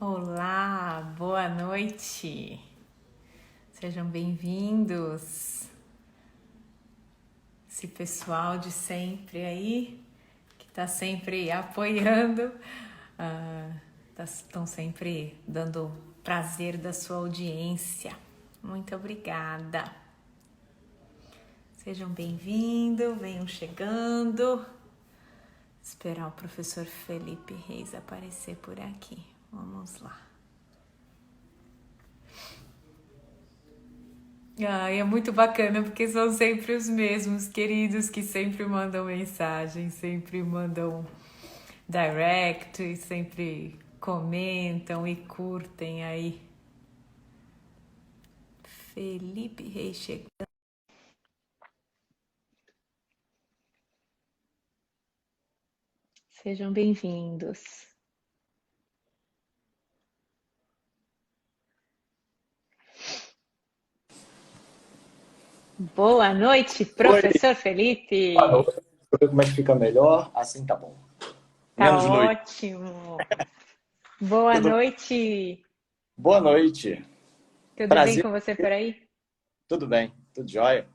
Olá, boa noite. Sejam bem-vindos. Esse pessoal de sempre aí, que está sempre apoiando, estão sempre dando prazer da sua audiência. Muito obrigada. Sejam bem-vindos, venham chegando. Esperar o professor Felipe Reis aparecer por aqui. Vamos lá. É muito bacana porque são sempre os mesmos queridos que sempre mandam mensagem, sempre mandam direct, sempre comentam e curtem aí. Felipe Reis chegando. Sejam bem-vindos. Boa noite, professor Oi, Felipe. boa noite. Deixa eu ver como é que fica melhor. Assim tá bom. Tá Menos luz. ótimo. Boa Tudo... noite. Boa noite. Tudo bem Prazer. com você por aí? Tudo bem. Tudo jóia.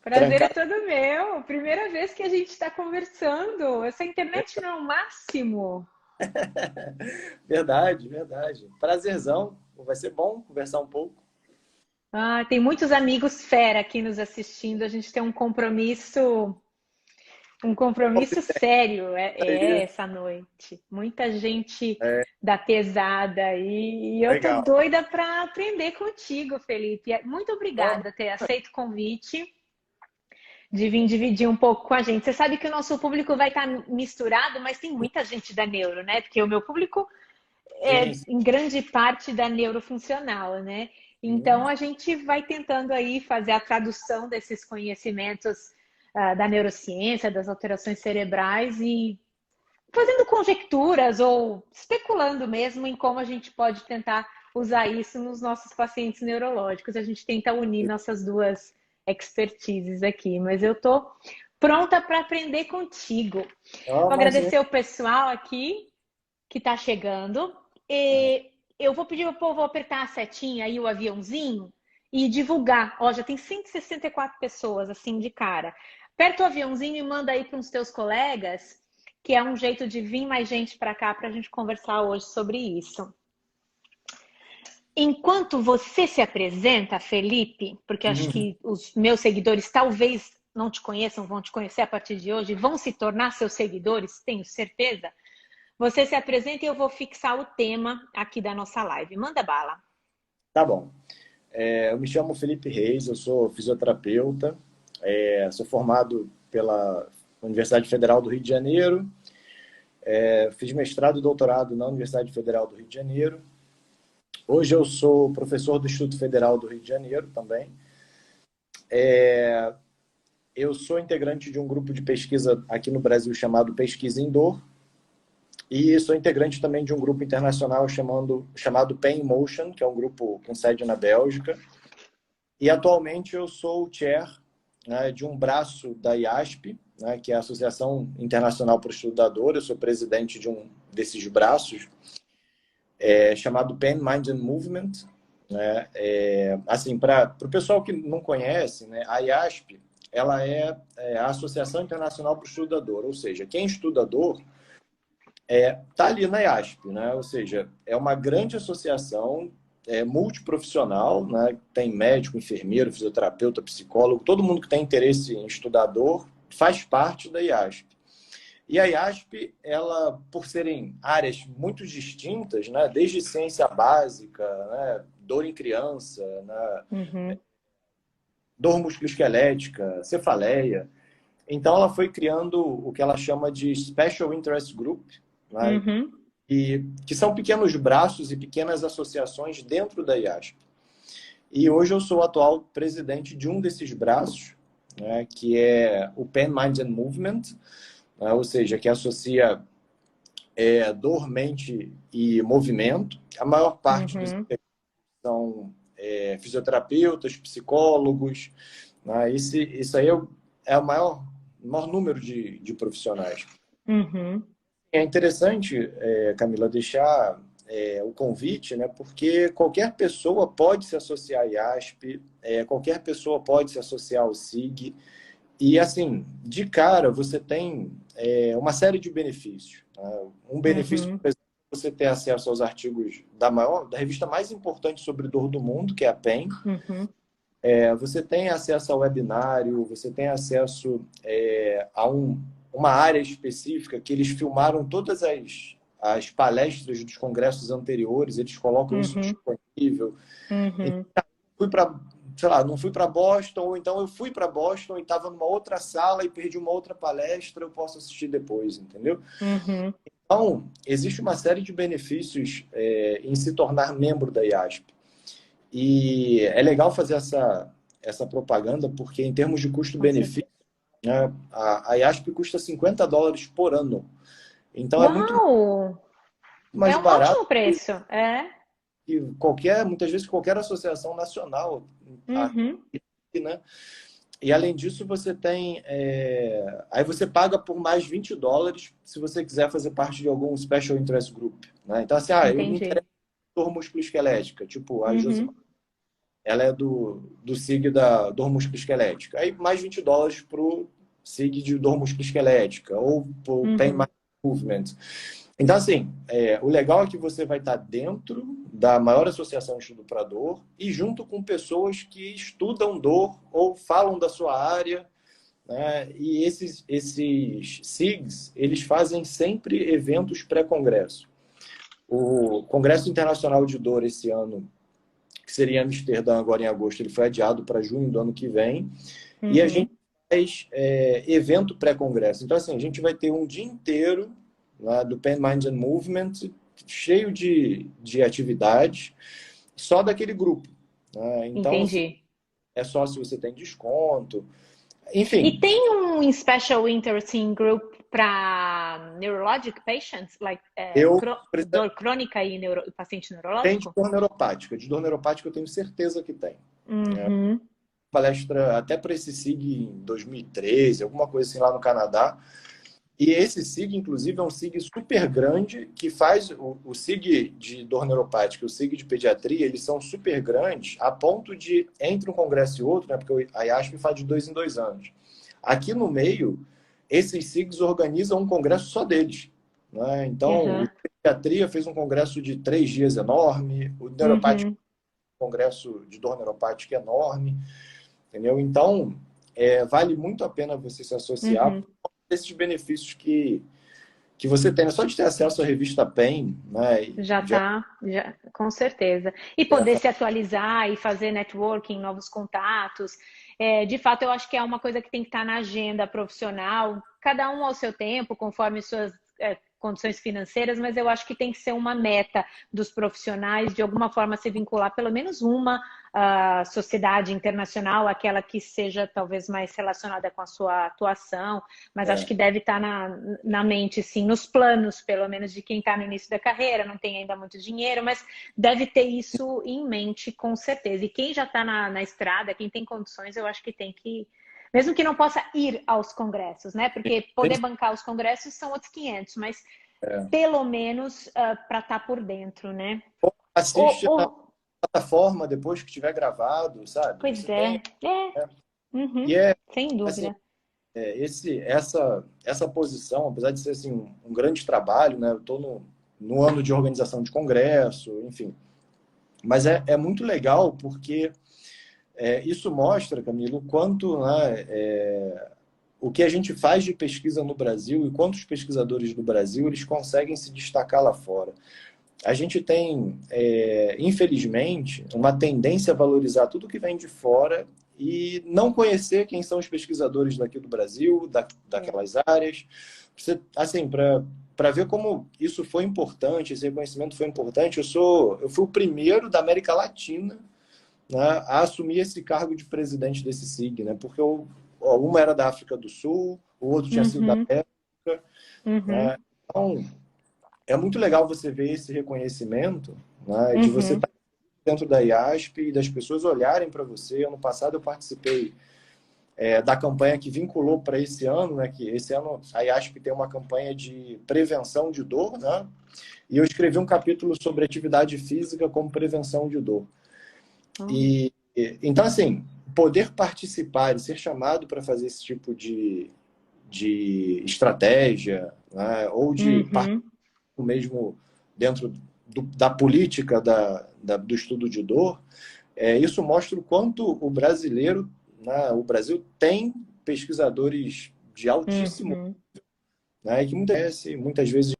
Prazer é Trancado. todo meu. Primeira vez que a gente está conversando. Essa internet não é o máximo. Verdade, verdade. Prazerzão. Vai ser bom conversar um pouco. Ah, tem muitos amigos fera aqui nos assistindo. A gente tem um compromisso sério Aí, essa noite. Muita gente é, da pesada aí. E eu tô legal. doida para aprender contigo, Felipe. Muito obrigada Vamos. por ter aceito o convite de vir dividir um pouco com a gente. Você sabe que o nosso público vai estar misturado, mas tem muita gente da neuro, né? Porque o meu público Sim, é em grande parte da neurofuncional, né? sim. Então a gente vai tentando aí fazer a tradução desses conhecimentos da neurociência, das alterações cerebrais e fazendo conjecturas ou especulando mesmo em como a gente pode tentar usar isso nos nossos pacientes neurológicos. A gente tenta unir nossas duas expertises aqui, mas eu tô pronta para aprender contigo. Ó, Vou imagina. agradecer o pessoal aqui que está chegando. E eu vou pedir para o povo apertar a setinha aí, o aviãozinho, e divulgar. Ó, já tem 164 pessoas, assim, de cara. Aperta o aviãozinho e manda aí para os teus colegas, que é um jeito de vir mais gente para cá para a gente conversar hoje sobre isso. Enquanto você se apresenta, Felipe, porque acho que os meus seguidores talvez não te conheçam, vão te conhecer a partir de hoje, vão se tornar seus seguidores, tenho certeza. Você se apresenta e eu vou fixar o tema aqui da nossa live. Manda bala. Tá bom. Eu me chamo Felipe Reis, eu sou fisioterapeuta, sou formado pela Universidade Federal do Rio de Janeiro, fiz mestrado e doutorado na Universidade Federal do Rio de Janeiro. Hoje eu sou professor do Instituto Federal do Rio de Janeiro também. Eu sou integrante de um grupo de pesquisa aqui no Brasil chamado Pesquisa em Dor e sou integrante também de um grupo internacional chamado Pain in Motion, que é um grupo com sede na Bélgica. E atualmente eu sou o chair, né, de um braço da IASP, né, que é a Associação Internacional para o Estudo da Dor. Eu sou presidente de um desses braços, chamado Pain, Mind and Movement. Né? Assim, para o pessoal que não conhece, né, a IASP ela é a Associação Internacional para o Estudo da Dor, ou seja, quem estuda dor está ali na IASP, né? Ou seja, é uma grande associação multiprofissional, né? Tem médico, enfermeiro, fisioterapeuta, psicólogo, todo mundo que tem interesse em estudar dor faz parte da IASP. E a IASP, ela, por serem áreas muito distintas, né? Desde ciência básica, né? Dor em criança, né? Uhum, Dor musculoesquelética, cefaleia. Então, ela foi criando o que ela chama de Special Interest Group, né? uhum. E que são pequenos braços e pequenas associações dentro da IASP. E hoje eu sou o atual presidente de um desses braços, né? Que é o Pain, Mind and Movement, né? Ou seja, que associa dor, mente e movimento. A maior parte dos Uhum, são fisioterapeutas, psicólogos, né? Isso aí é o maior número de profissionais. uhum, É interessante, Camila, deixar o convite, né? Porque qualquer pessoa pode se associar à IASP, qualquer pessoa pode se associar ao SIG. E, assim, de cara, você tem uma série de benefícios. Né? Um benefício, Uhum. por exemplo, é você ter acesso aos artigos da revista mais importante sobre dor do mundo, que é a PEN. Uhum. Você tem acesso ao webinário, você tem acesso a uma área específica que eles filmaram todas as palestras dos congressos anteriores, eles colocam isso Uhum. disponível. Uhum. Então, fui para, sei lá, não fui para Boston, ou então eu fui para Boston e estava numa outra sala e perdi uma outra palestra, eu posso assistir depois, entendeu? Uhum. Então, existe uma série de benefícios em se tornar membro da IASP. E é legal fazer essa propaganda, porque em termos de Com custo-benefício, certeza. né, a IASP custa $50 por ano. Então é muito Uau! mais É um barato ótimo preço. É. que muitas vezes qualquer associação nacional Uhum. aqui, né? E além disso, você tem. Aí você paga por mais $20 se você quiser fazer parte de algum Special Interest Group. Né? Então, assim, eu me Entendi. interesso por dor musculoesquelética, tipo a Josimar. Uhum. Ela é do SIG da dor musculoesquelética. Aí mais $20 para o SIG de dor musculoesquelética ou para o Pain Uhum. Mind Movement. Então, assim, o legal é que você vai estar dentro da maior associação de estudo para dor e junto com pessoas que estudam dor ou falam da sua área, né? E esses SIGs, eles fazem sempre eventos pré-congresso. O Congresso Internacional de Dor esse ano, que seria em Amsterdã agora em agosto, ele foi adiado para junho do ano que vem. E a gente Uhum. faz evento pré-congresso. Então, assim, a gente vai ter um dia inteiro, né, do Pain, Mind and Movement, cheio de atividades, só daquele grupo. Né? Então, se Entendi. é só se você tem desconto. E Enfim, tem um special interesting group para neurologic patients, like eu dor crônica e paciente tenho de neurológico? dor neuropática. De dor neuropática eu tenho certeza que tem. Uhum. Palestra até para esse SIG em 2013, alguma coisa assim lá no Canadá. E esse SIG, inclusive, é um SIG super grande que faz o SIG de dor neuropática e o SIG de pediatria, eles são super grandes a ponto de, entre um congresso e outro, né, porque a IASP faz de 2 em 2 anos. Aqui no meio, esses SIGs organizam um congresso só deles. Né? Então, o Uhum. de pediatria fez um congresso de 3 dias enorme, o neuropático, Uhum. um congresso de dor neuropática enorme, entendeu? Então, vale muito a pena você se associar Uhum. por esses benefícios que você tem. Só de ter acesso à revista PEN, né? Já Já, tá, já, com certeza. E poder se atualizar e fazer networking, novos contatos. De fato, eu acho que é uma coisa que tem que estar na agenda profissional, cada um ao seu tempo, conforme suas condições financeiras, mas eu acho que tem que ser uma meta dos profissionais, de alguma forma se vincular pelo menos uma sociedade internacional, aquela que seja talvez mais relacionada com a sua atuação, mas acho que deve estar na mente, sim, nos planos, pelo menos, de quem está no início da carreira, não tem ainda muito dinheiro, mas deve ter isso em mente, com certeza. E quem já está na estrada, quem tem condições, eu acho que tem que. Mesmo que não possa ir aos congressos, né? Porque poder bancar os congressos são outros 500, mas pelo menos para estar por dentro, né? assiste na plataforma depois que tiver gravado, sabe? Pois Você tem. é, uhum, E sem assim, dúvida. essa posição, apesar de ser assim, um grande trabalho, né? Eu estou no ano de organização de congresso, enfim. Mas é muito legal porque isso mostra, Camilo, o quanto, né, o que a gente faz de pesquisa no Brasil e quantos pesquisadores do Brasil eles conseguem se destacar lá fora. A gente tem, infelizmente, uma tendência a valorizar tudo que vem de fora e não conhecer quem são os pesquisadores daqui do Brasil, É. daquelas áreas. Você, assim, para ver como isso foi importante, esse reconhecimento foi importante, eu fui o primeiro da América Latina, né, a assumir esse cargo de presidente desse SIG, né? Porque uma era da África do Sul, o outro tinha sido da Uhum, América, uhum, né? Então, é muito legal você ver esse reconhecimento, né, de você uhum. estar dentro da IASP e das pessoas olharem para você. Ano passado eu participei da campanha que vinculou para esse ano, né, que esse ano a IASP tem uma campanha de prevenção de dor, né, e eu escrevi um capítulo sobre atividade física como prevenção de dor. Então, assim, poder participar e ser chamado para fazer esse tipo de estratégia, né, ou de participar mesmo dentro da política do estudo de dor, isso mostra o quanto o brasileiro, né, o Brasil tem pesquisadores de altíssimo, né, e que muitas vezes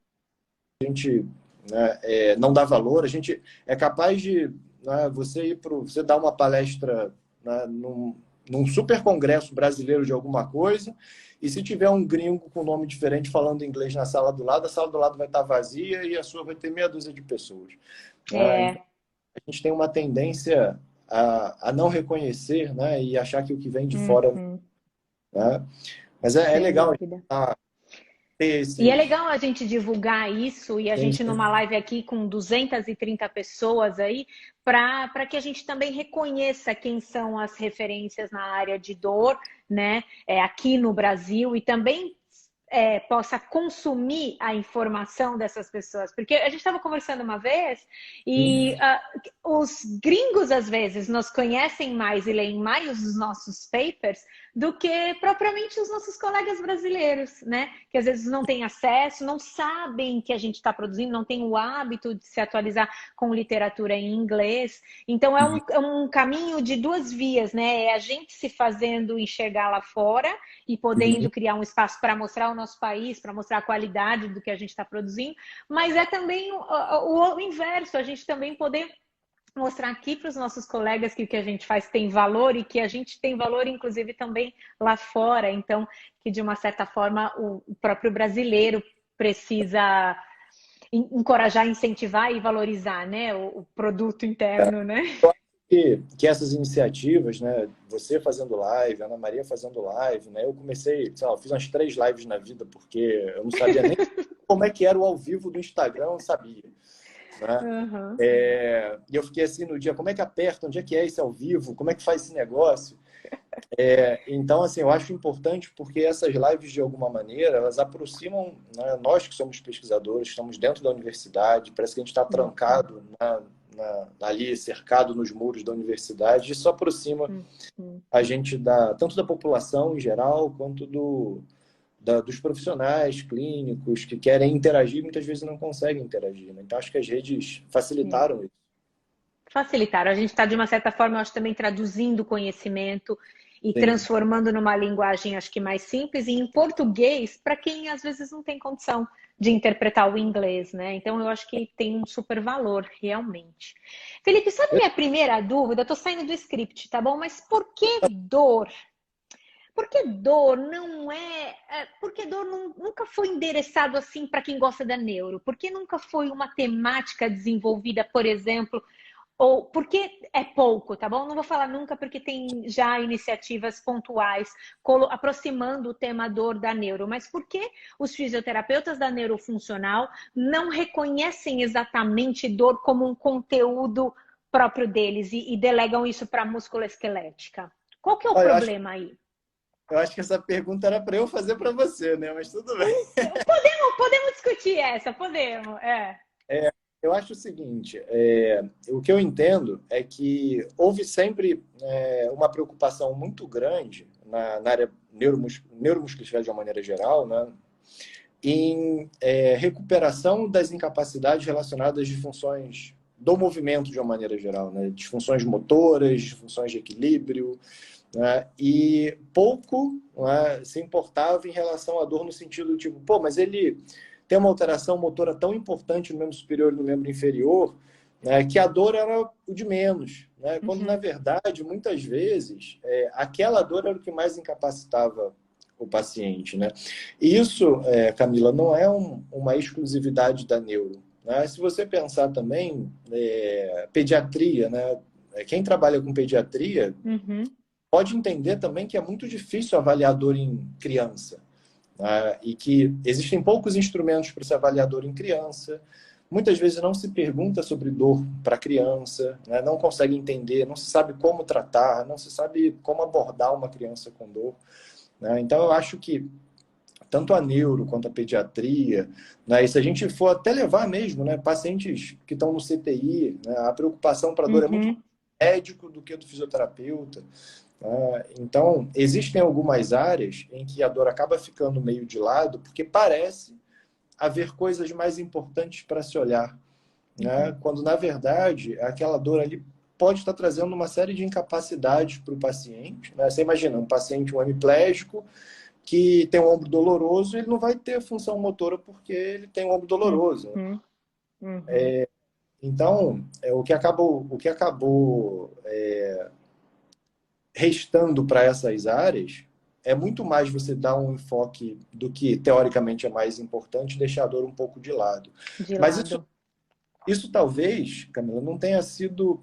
a gente, né, não dá valor. A gente é capaz de, né, você dar uma palestra, né, num super congresso brasileiro de alguma coisa, e se tiver um gringo com nome diferente falando inglês na sala do lado, a sala do lado vai estar vazia e a sua vai ter meia dúzia de pessoas. Então, a gente tem uma tendência a não reconhecer, né, e achar que o que vem de fora, né? Mas é legal ter E é legal a gente divulgar isso e a gente sim. numa live aqui com 230 pessoas aí, para que a gente também reconheça quem são as referências na área de dor, né, aqui no Brasil, e também possa consumir a informação dessas pessoas. Porque a gente estava conversando uma vez e os gringos, às vezes, nos conhecem mais e leem mais os nossos papers do que propriamente os nossos colegas brasileiros, né? Que às vezes não têm acesso, não sabem que a gente está produzindo, não tem o hábito de se atualizar com literatura em inglês. Então, é um caminho de duas vias, né? É a gente se fazendo enxergar lá fora e podendo criar um espaço para mostrar o nosso país, para mostrar a qualidade do que a gente está produzindo, mas é também o inverso, a gente também poder mostrar aqui para os nossos colegas que o que a gente faz tem valor e que a gente tem valor, inclusive, também lá fora. Então, que de uma certa forma o próprio brasileiro precisa encorajar, incentivar e valorizar, né, o produto interno, né? Que essas iniciativas, né, você fazendo live, a Ana Maria fazendo live, né, eu comecei, sei lá, eu fiz umas 3 lives na vida porque eu não sabia nem como é que era o ao vivo do Instagram, eu não sabia, né? E eu fiquei assim no dia, como é que aperta, onde é que é esse ao vivo, como é que faz esse negócio? Então, assim, eu acho importante porque essas lives, de alguma maneira, elas aproximam, né, nós que somos pesquisadores, estamos dentro da universidade, parece que a gente está trancado ali, cercado nos muros da universidade, isso aproxima a gente tanto da população em geral, quanto dos profissionais clínicos que querem interagir e muitas vezes não conseguem interagir, né? Então, acho que as redes facilitaram isso. Facilitaram. A gente está, de uma certa forma, eu acho, também traduzindo conhecimento e Sim. transformando numa linguagem, acho que mais simples, e em português, para quem às vezes não tem condição de interpretar o inglês, né? Então, eu acho que tem um super valor, realmente. Felipe, sabe minha primeira dúvida? Eu tô saindo do script, tá bom? Mas por que dor? Porque dor não porque dor nunca foi endereçado assim para quem gosta da neuro? Porque nunca foi uma temática desenvolvida, por exemplo, ou porque é pouco, tá bom? Não vou falar nunca porque tem já iniciativas pontuais aproximando o tema dor da neuro, mas por que os fisioterapeutas da neurofuncional não reconhecem exatamente dor como um conteúdo próprio deles e delegam isso para a musculoesquelética? Qual que é o problema aí? Eu acho que essa pergunta era para eu fazer para você, né? Mas tudo bem. Podemos discutir essa, podemos. Eu acho o seguinte, o que eu entendo é que houve sempre uma preocupação muito grande na área neuromuscular de uma maneira geral, né, em recuperação das incapacidades relacionadas de funções do movimento de uma maneira geral, né, disfunções motoras, disfunções de equilíbrio, né, e pouco, né, se importava em relação à dor no sentido tipo, pô, mas ele tem uma alteração motora tão importante no membro superior e no membro inferior, né, que a dor era o de menos, né? Quando, na verdade, muitas vezes, aquela dor era o que mais incapacitava o paciente, né? E isso, Camila, não é uma exclusividade da neuro, né? Se você pensar também, pediatria, né? Quem trabalha com pediatria pode entender também que é muito difícil avaliar dor em criança, e que existem poucos instrumentos para ser avaliador em criança. Muitas vezes não se pergunta sobre dor para criança, né? Não consegue entender, não se sabe como tratar, não se sabe como abordar uma criança com dor, né? Então, eu acho que tanto a neuro quanto a pediatria, né? E se a gente for até levar mesmo, né, pacientes que estão no CTI, né, a preocupação para a dor é muito mais do médico do que do fisioterapeuta. Então, existem algumas áreas em que a dor acaba ficando meio de lado, porque parece haver coisas mais importantes para se olhar, né? Quando, na verdade, aquela dor ali pode estar trazendo uma série de incapacidades para o paciente, né? Você imagina, um paciente, um hemiplégico, que tem um ombro doloroso, ele não vai ter função motora porque ele tem um ombro doloroso. Então, o que acabou restando para essas áreas é muito mais você dar um enfoque do que teoricamente é mais importante, deixar a dor um pouco de lado. Mas isso talvez, Camila, não tenha sido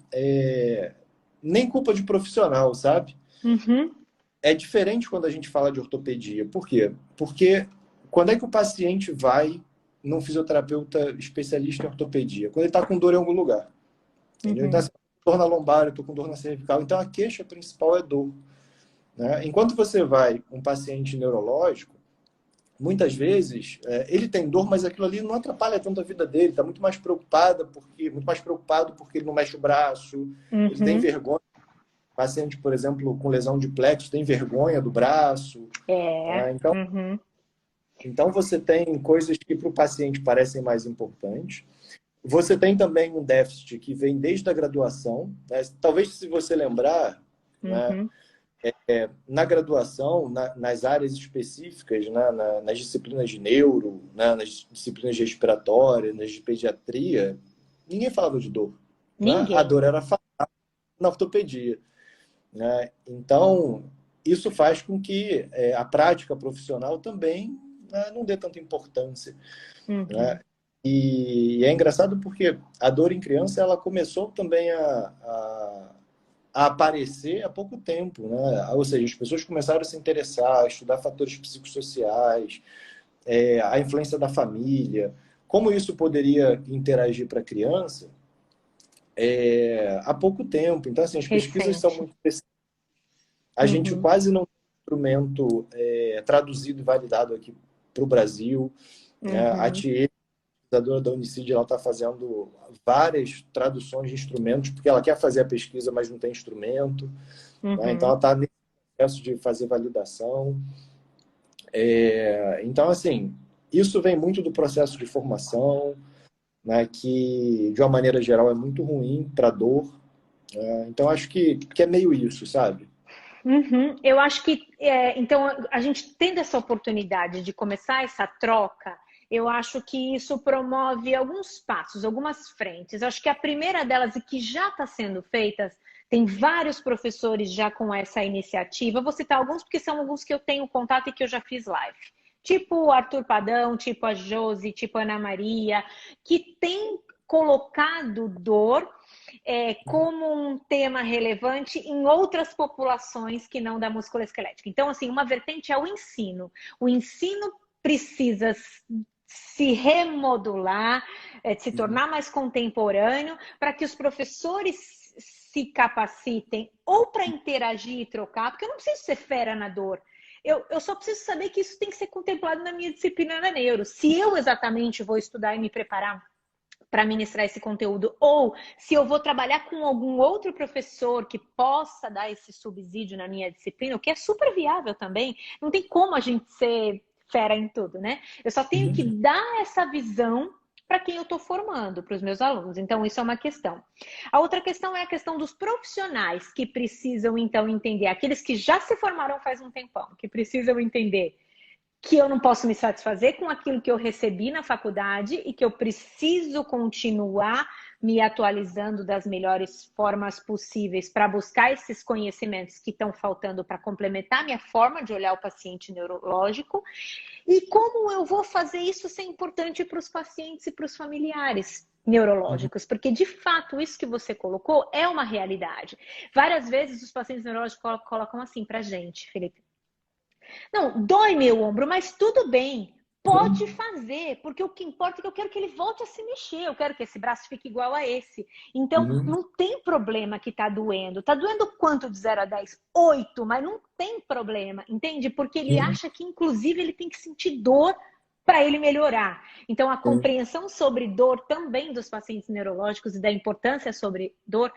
nem culpa de profissional, sabe? É diferente quando a gente fala de ortopedia. Por quê? Porque quando é que o paciente vai num fisioterapeuta especialista em ortopedia? Quando ele está com dor em algum lugar. Entendeu? Então, assim, dor na lombar, eu estou com dor na cervical. Então, a queixa principal é dor. Né? Enquanto você vai um paciente neurológico, muitas vezes ele tem dor, mas aquilo ali não atrapalha tanto a vida dele. Está muito mais preocupado porque ele não mexe o braço, ele tem vergonha. Paciente, por exemplo, com lesão de plexo, tem vergonha do braço. Então, você tem coisas que para o paciente parecem mais importantes. Você tem também um déficit que vem desde a graduação. Né? Talvez, se você lembrar, né, na graduação, nas áreas específicas, né, nas disciplinas de neuro, né, nas disciplinas de respiratória, nas de pediatria, ninguém falava de dor. Né? A dor era falada na ortopedia. Né? Então, isso faz com que a prática profissional também não dê tanta importância. Né? E é engraçado porque a dor em criança ela começou também a aparecer há pouco tempo. Né? Ou seja, as pessoas começaram a se interessar, a estudar fatores psicossociais, a influência da família, como isso poderia interagir para a criança há pouco tempo. Então, assim, as pesquisas são muito precisas. A gente quase não tem instrumento traduzido e validado aqui para o Brasil. A Thier, pesquisadora da Unicid, ela está fazendo várias traduções de instrumentos, porque ela quer fazer a pesquisa, mas não tem instrumento. Né? Então, ela está nesse processo de fazer validação. Então, assim, isso vem muito do processo de formação, né, que, de uma maneira geral, é muito ruim para a dor. Então, acho que é meio isso, sabe? Eu acho que, então, a gente tendo essa oportunidade de começar essa troca, eu acho que isso promove alguns passos, algumas frentes. Eu acho que a primeira delas, e que já está sendo feita, tem vários professores já com essa iniciativa. Vou citar alguns, porque são alguns que eu tenho contato e que eu já fiz live. Tipo o Arthur Padão, tipo a Josi, tipo a Ana Maria, que tem colocado dor como um tema relevante em outras populações que não da musculoesquelética. Então, assim, uma vertente é o ensino. O ensino precisa se remodular, se tornar mais contemporâneo, para que os professores se capacitem ou para interagir e trocar, porque eu não preciso ser fera na dor. Eu só preciso saber que isso tem que ser contemplado na minha disciplina na neuro. Se eu exatamente vou estudar e me preparar para ministrar esse conteúdo, ou se eu vou trabalhar com algum outro professor que possa dar esse subsídio na minha disciplina, o que é super viável também, não tem como a gente ser fera em tudo, né? Eu só tenho que dar essa visão para quem eu estou formando, para os meus alunos. Então, isso é uma questão. A outra questão é a questão dos profissionais que precisam, então, entender, aqueles que já se formaram faz um tempão, que precisam entender que eu não posso me satisfazer com aquilo que eu recebi na faculdade e que eu preciso continuar me atualizando das melhores formas possíveis para buscar esses conhecimentos que estão faltando para complementar minha forma de olhar o paciente neurológico. E como eu vou fazer isso ser importante para os pacientes e para os familiares neurológicos, porque de fato isso que você colocou é uma realidade. Várias vezes os pacientes neurológicos colocam assim para a gente, Felipe. Não, dói meu ombro, mas tudo bem. pode fazer, porque o que importa é que eu quero que ele volte a se mexer, eu quero que esse braço fique igual a esse. Então, não tem problema que tá doendo. Tá doendo quanto de 0 a 10? 8, mas não tem problema, entende? Porque ele acha que, inclusive, ele tem que sentir dor para ele melhorar. Então, a compreensão sobre dor também dos pacientes neurológicos e da importância sobre dor,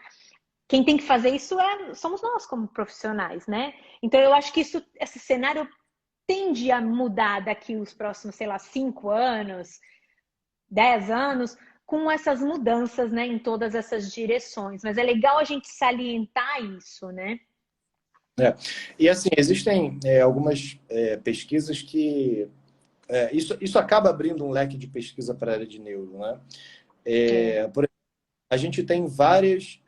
quem tem que fazer isso somos nós como profissionais, né? Então, eu acho que esse cenário tende a mudar daqui os próximos, sei lá, 5 anos, 10 anos, com essas mudanças, né, em todas essas direções. Mas é legal a gente salientar isso, né? E assim, existem algumas pesquisas que... isso acaba abrindo um leque de pesquisa para a área de neuro, né? Por exemplo, a gente tem várias...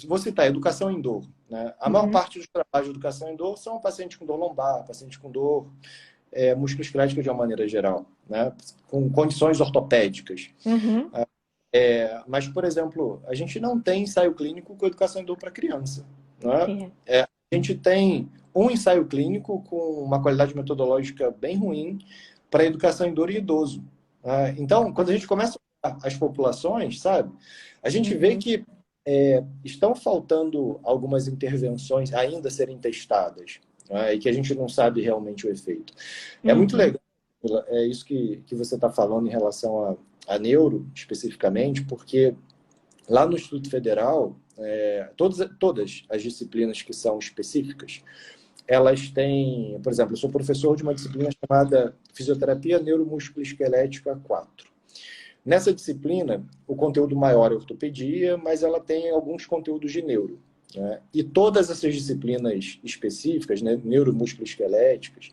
vou citar, educação em dor. Né? A maior parte dos trabalhos de educação em dor são pacientes com dor lombar, pacientes com dor musculoesquelética de uma maneira geral, né? Com condições ortopédicas. Mas, por exemplo, a gente não tem ensaio clínico com educação em dor para criança. Né? A gente tem um ensaio clínico com uma qualidade metodológica bem ruim para educação em dor e idoso. Né? Então, quando a gente começa a olhar as populações, sabe, a gente vê que estão faltando algumas intervenções ainda a serem testadas, né? E que a gente não sabe realmente o efeito. É muito legal isso que você está falando em relação a neuro, especificamente, porque lá no Instituto Federal, todas as disciplinas que são específicas, elas têm, por exemplo, eu sou professor de uma disciplina chamada Fisioterapia Neuromusculoesquelética 4. Nessa disciplina, o conteúdo maior é ortopedia, mas ela tem alguns conteúdos de neuro. Né? E todas essas disciplinas específicas, né, neuromusculoesqueléticas,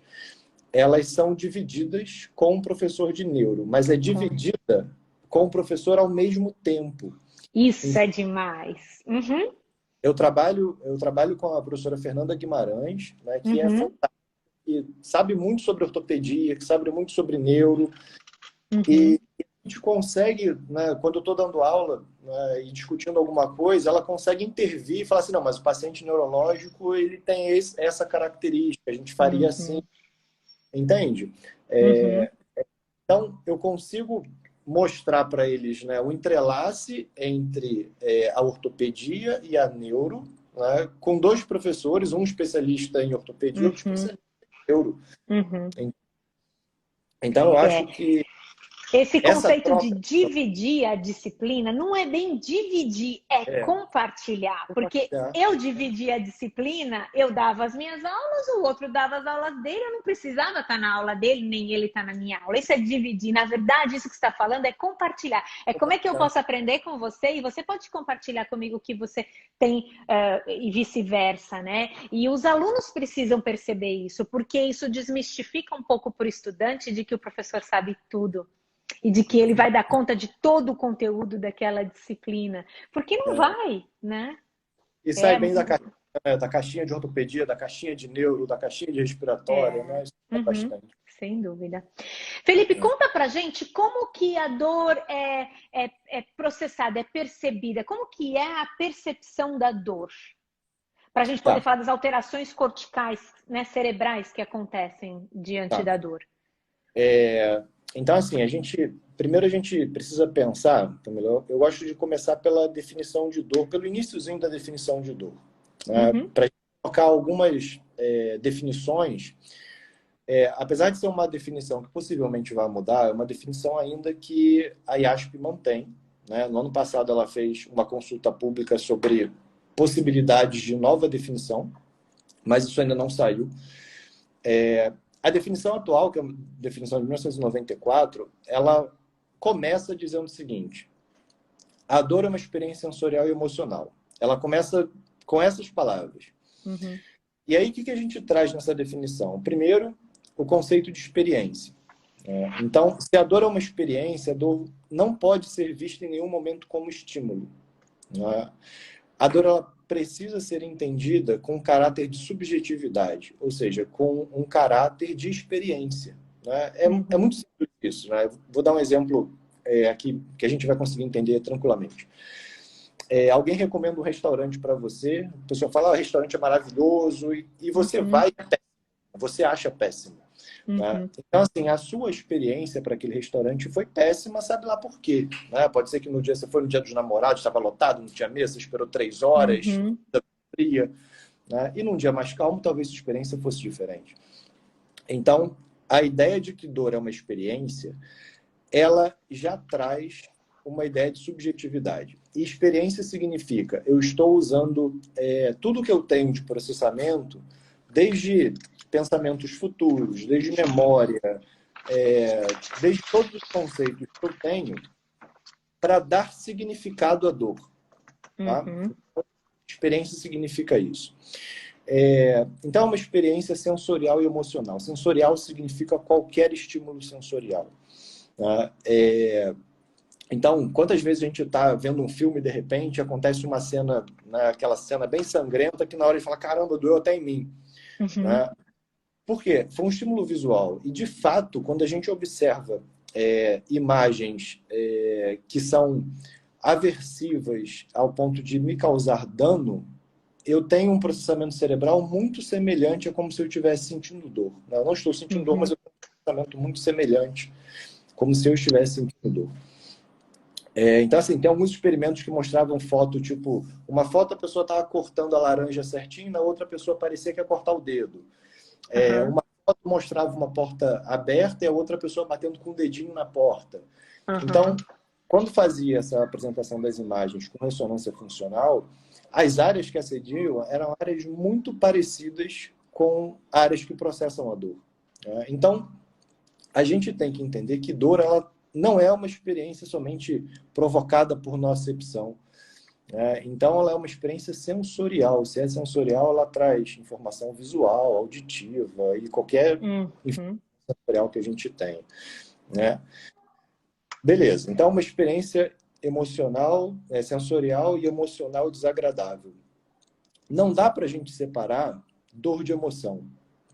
elas são divididas com o professor de neuro, mas é dividida com o professor ao mesmo tempo. Isso é demais. Eu trabalho com a professora Fernanda Guimarães, né, que é fantástica, que sabe muito sobre ortopedia, que sabe muito sobre neuro, e a gente consegue, né, quando eu estou dando aula, né, e discutindo alguma coisa, ela consegue intervir e falar assim, não, mas o paciente neurológico ele tem essa característica, a gente faria assim, entende? Então, eu consigo mostrar para eles, né, o entrelace entre a ortopedia e a neuro, né, com 2 professores, um especialista em ortopedia e outro especialista em neuro. Então, eu acho que esse conceito de dividir a disciplina não é bem dividir, compartilhar. Porque eu dividia a disciplina, eu dava as minhas aulas, o outro dava as aulas dele, eu não precisava estar na aula dele, nem ele estar na minha aula. Isso é dividir. Na verdade, isso que você está falando é compartilhar. É como é que eu posso aprender com você e você pode compartilhar comigo o que você tem e vice-versa, né? E os alunos precisam perceber isso, porque isso desmistifica um pouco para o estudante de que o professor sabe tudo. E de que ele vai dar conta de todo o conteúdo daquela disciplina. Porque não vai, né? E sai bem da caixinha de ortopedia, da caixinha de neuro, da caixinha de respiratória, né? Isso é bastante. Sem dúvida. Felipe, conta pra gente como que a dor é processada, é percebida. Como que é a percepção da dor? Para a gente poder falar das alterações corticais, né, cerebrais que acontecem diante da dor. Então, assim, primeiro a gente precisa pensar, eu gosto de começar pela definição de dor, pelo iniciozinho da definição de dor. Né? Para colocar algumas definições, apesar de ser uma definição que possivelmente vai mudar, é uma definição ainda que a IASP mantém. Né? No ano passado ela fez uma consulta pública sobre possibilidades de nova definição, mas isso ainda não saiu. A definição atual, que é a definição de 1994, ela começa dizendo o seguinte: a dor é uma experiência sensorial e emocional. Ela começa com essas palavras. E aí, o que a gente traz nessa definição? Primeiro, o conceito de experiência. Então, se a dor é uma experiência, a dor não pode ser vista em nenhum momento como estímulo. A dor ela precisa ser entendida com um caráter de subjetividade, ou seja, com um caráter de experiência. Né? É muito simples isso. Né? Vou dar um exemplo aqui que a gente vai conseguir entender tranquilamente. Alguém recomenda um restaurante para você, a pessoa fala, o restaurante é maravilhoso, e você vai, você acha péssimo. Né? Uhum. Então, assim, a sua experiência para aquele restaurante foi péssima, sabe lá por quê? Né? Pode ser que no dia você foi no dia dos namorados, estava lotado, não tinha mesa, você esperou 3 horas, Uhum. fria, né? E num dia mais calmo, talvez a experiência fosse diferente. Então, a ideia de que dor é uma experiência, ela já traz uma ideia de subjetividade. E experiência significa, eu estou usando tudo que eu tenho de processamento, desde pensamentos futuros, desde memória, desde todos os conceitos que eu tenho, para dar significado à dor. Tá? Uhum. Experiência significa isso. Então, é uma experiência sensorial e emocional. Sensorial significa qualquer estímulo sensorial. Tá? Então, quantas vezes a gente está vendo um filme e de repente acontece uma cena, né, aquela cena bem sangrenta, que na hora ele fala, caramba, doeu até em mim. Uhum. Né? Por quê? Foi um estímulo visual. E, de fato, quando a gente observa imagens que são aversivas ao ponto de me causar dano, eu tenho um processamento cerebral muito semelhante a como se eu estivesse sentindo dor. Eu não estou sentindo dor, mas Uhum. eu tenho um processamento muito semelhante, como se eu estivesse sentindo dor. Então, assim, tem alguns experimentos que mostravam foto, tipo, uma foto a pessoa estava cortando a laranja certinho, na outra pessoa parecia que ia cortar o dedo. Uhum. Uma foto mostrava uma porta aberta e a outra pessoa batendo com o dedinho na porta. Então, Uhum. quando fazia essa apresentação das imagens com ressonância funcional, as áreas que acediam eram áreas muito parecidas com áreas que processam a dor. Então, a gente tem que entender que dor ela não é uma experiência somente provocada por nocepção. Então, ela é uma experiência sensorial. Se é sensorial, ela traz informação visual, auditiva e qualquer Uhum. informação sensorial que a gente tem. Né? Beleza. Então, uma experiência emocional, sensorial e emocional desagradável. Não dá para a gente separar dor de emoção.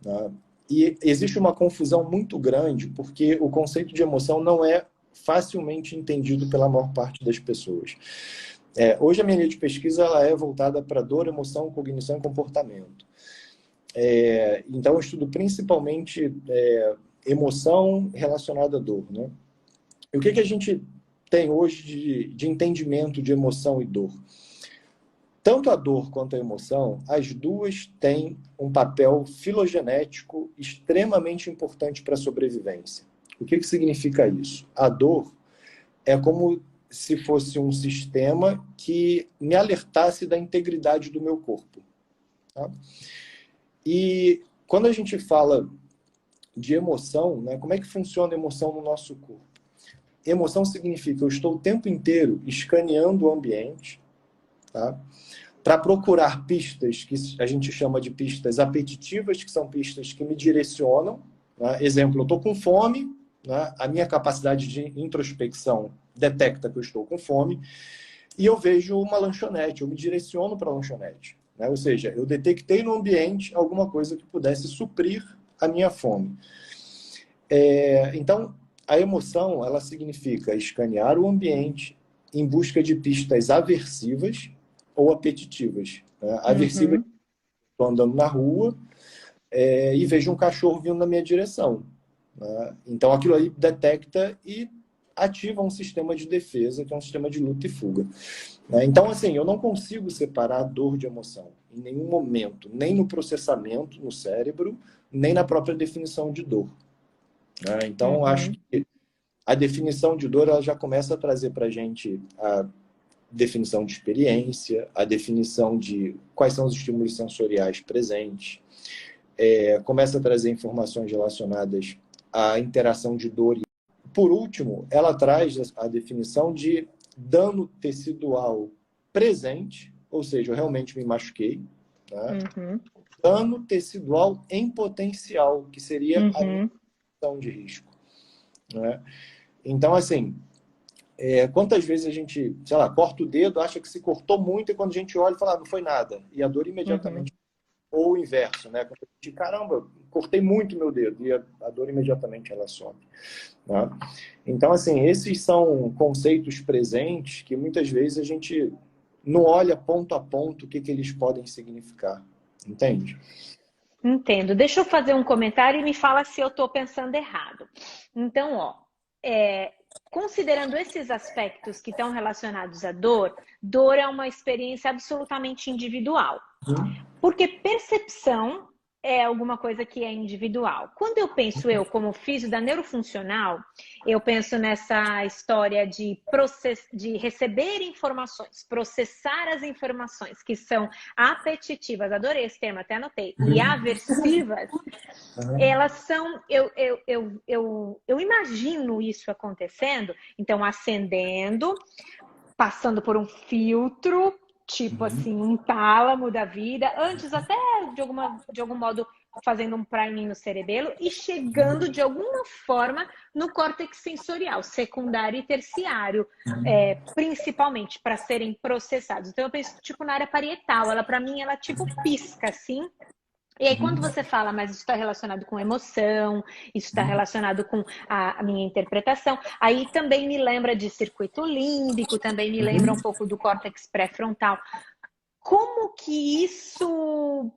Né? E existe uma confusão muito grande, porque o conceito de emoção não é facilmente entendido pela maior parte das pessoas. Hoje a minha linha de pesquisa ela é voltada para dor, emoção, cognição e comportamento. Então eu estudo principalmente emoção relacionada à dor. Né? E o que a gente tem hoje de entendimento de emoção e dor? Tanto a dor quanto a emoção, as duas têm um papel filogenético extremamente importante para a sobrevivência. O que significa isso? A dor é como se fosse um sistema que me alertasse da integridade do meu corpo. Tá? E quando a gente fala de emoção, né, como é que funciona a emoção no nosso corpo? Emoção significa que eu estou o tempo inteiro escaneando o ambiente, tá? Para procurar pistas que a gente chama de pistas apetitivas, que são pistas que me direcionam. Né? Exemplo, eu estou com fome, né? A minha capacidade de introspecção detecta que eu estou com fome, e eu vejo uma lanchonete, eu me direciono para a lanchonete. Né? Ou seja, eu detectei no ambiente alguma coisa que pudesse suprir a minha fome. Então, a emoção, ela significa escanear o ambiente em busca de pistas aversivas ou apetitivas. Né? Aversivas, Uhum. estou andando na rua e vejo um cachorro vindo na minha direção. Né? Então, aquilo aí detecta e ativa um sistema de defesa, que é um sistema de luta e fuga. Né? Então, assim, eu não consigo separar dor de emoção em nenhum momento, nem no processamento no cérebro, nem na própria definição de dor. Né? Então, acho Uhum. que a definição de dor ela já começa a trazer para a gente a definição de experiência, a definição de quais são os estímulos sensoriais presentes, começa a trazer informações relacionadas à interação de dor. Por último, ela traz a definição de dano tecidual presente, ou seja, eu realmente me machuquei, né? Uhum. Dano tecidual em potencial, que seria a minha Uhum. situação de risco. Né? Então, assim, quantas vezes a gente, sei lá, corta o dedo, acha que se cortou muito, e quando a gente olha, fala, não foi nada. E a dor Uhum. imediatamente, ou o inverso, né? Quando a gente, caramba, cortei muito meu dedo, e a dor imediatamente ela some. Né? Então, assim, esses são conceitos presentes que muitas vezes a gente não olha ponto a ponto o que eles podem significar. Entende? Entendo. Deixa eu fazer um comentário e me fala se eu estou pensando errado. Então, ó, considerando esses aspectos que estão relacionados à dor, dor é uma experiência absolutamente individual. Porque percepção é alguma coisa que é individual. Quando eu penso como físico da neurofuncional, eu penso nessa história de receber informações, processar as informações que são apetitivas, adorei esse termo, até anotei, e aversivas, elas são, eu imagino isso acontecendo, então acendendo, passando por um filtro, tipo assim, um tálamo da vida, antes até de algum modo fazendo um priming no cerebelo e chegando de alguma forma no córtex sensorial, secundário e terciário, principalmente para serem processados. Então eu penso tipo na área parietal, ela para mim ela tipo pisca assim. E aí, quando você fala, mas isso está relacionado com emoção, isso está relacionado com a minha interpretação, aí também me lembra de circuito límbico, também me lembra um pouco do córtex pré-frontal. Como que isso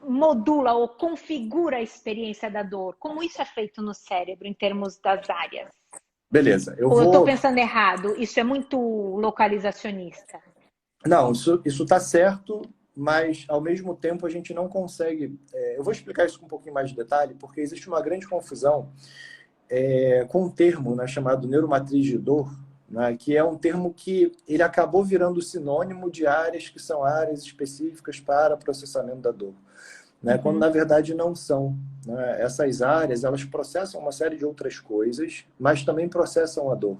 modula ou configura a experiência da dor? Como isso é feito no cérebro em termos das áreas? Beleza. Ou eu estou pensando errado? Isso é muito localizacionista? Não, isso está certo, mas ao mesmo tempo a gente não consegue... eu vou explicar isso com um pouquinho mais de detalhe, porque existe uma grande confusão com um termo, né, chamado neuromatriz de dor, né, que é um termo que ele acabou virando sinônimo de áreas que são áreas específicas para processamento da dor, né, quando na verdade não são. Né? Essas áreas, elas processam uma série de outras coisas, mas também processam a dor.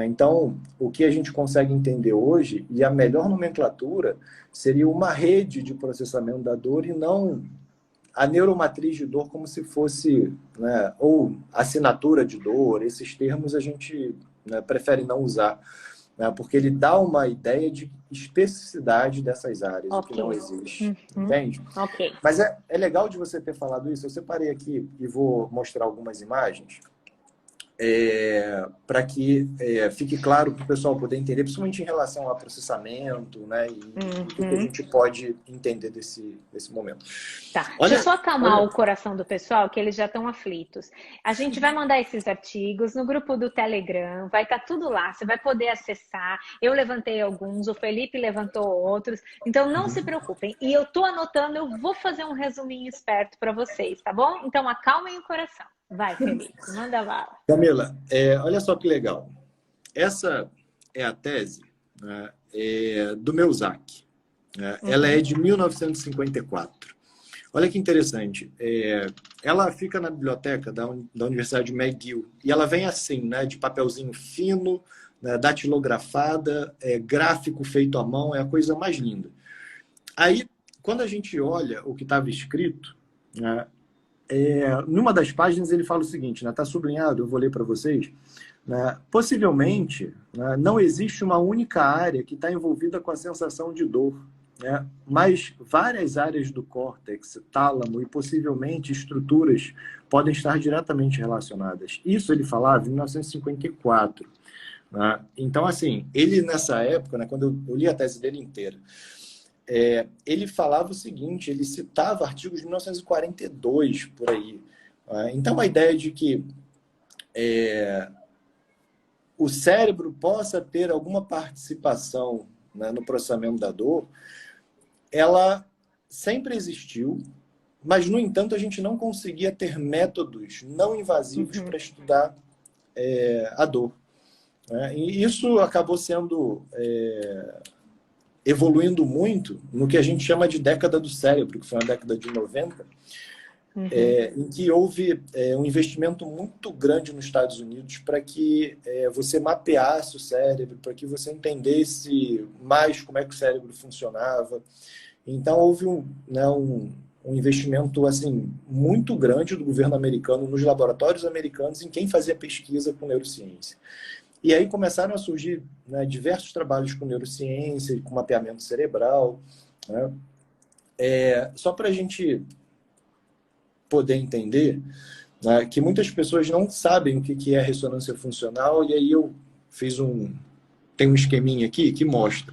Então, o que a gente consegue entender hoje, e a melhor nomenclatura, seria uma rede de processamento da dor e não a neuromatriz de dor como se fosse, né, ou assinatura de dor. Esses termos a gente, né, prefere não usar, né, porque ele dá uma ideia de especificidade dessas áreas, o que não existe. Entende? Okay. Mas é legal de você ter falado isso. Eu separei aqui e vou mostrar algumas imagens. Para que fique claro para o pessoal poder entender, principalmente em relação ao processamento, né, e o que a gente pode entender desse momento. Tá, deixa eu só acalmar o coração do pessoal, que eles já estão aflitos. A gente vai mandar esses artigos no grupo do Telegram, vai estar tudo lá, você vai poder acessar. Eu levantei alguns, o Felipe levantou outros, então não se preocupem. E eu estou anotando, eu vou fazer um resuminho esperto para vocês, tá bom? Então acalmem o coração. Vai, Felipe, manda bala. Camila, olha só que legal. Essa é a tese, né, do Miyazaki. Né? Ela é de 1954. Olha que interessante. Ela fica na biblioteca da Universidade de McGill. E ela vem assim, né, de papelzinho fino, né, datilografada, gráfico feito à mão, é a coisa mais linda. Aí, quando a gente olha o que estava escrito, né, numa das páginas ele fala o seguinte, está, né, sublinhado, eu vou ler para vocês, né, possivelmente, né, não existe uma única área que está envolvida com a sensação de dor, né, mas várias áreas do córtex, tálamo e possivelmente estruturas podem estar diretamente relacionadas. Isso ele falava em 1954. Né? Então, assim, ele nessa época, né, quando eu li a tese dele inteira, ele falava o seguinte, ele citava artigos de 1942, por aí. Então, a ideia de que o cérebro possa ter alguma participação, né, no processamento da dor, ela sempre existiu, mas, no entanto, a gente não conseguia ter métodos não invasivos para estudar a dor. E isso acabou sendo... evoluindo muito no que a gente chama de década do cérebro, que foi a década de 90, em que houve um investimento muito grande nos Estados Unidos para que você mapeasse o cérebro, para que você entendesse mais como é que o cérebro funcionava. Então, houve um investimento assim, muito grande do governo americano, nos laboratórios americanos, em quem fazia pesquisa com neurociência. E aí começaram a surgir, né, diversos trabalhos com neurociência, com mapeamento cerebral. Né? Só para a gente poder entender, né, que muitas pessoas não sabem o que é ressonância funcional, e aí eu tem um esqueminha aqui que mostra.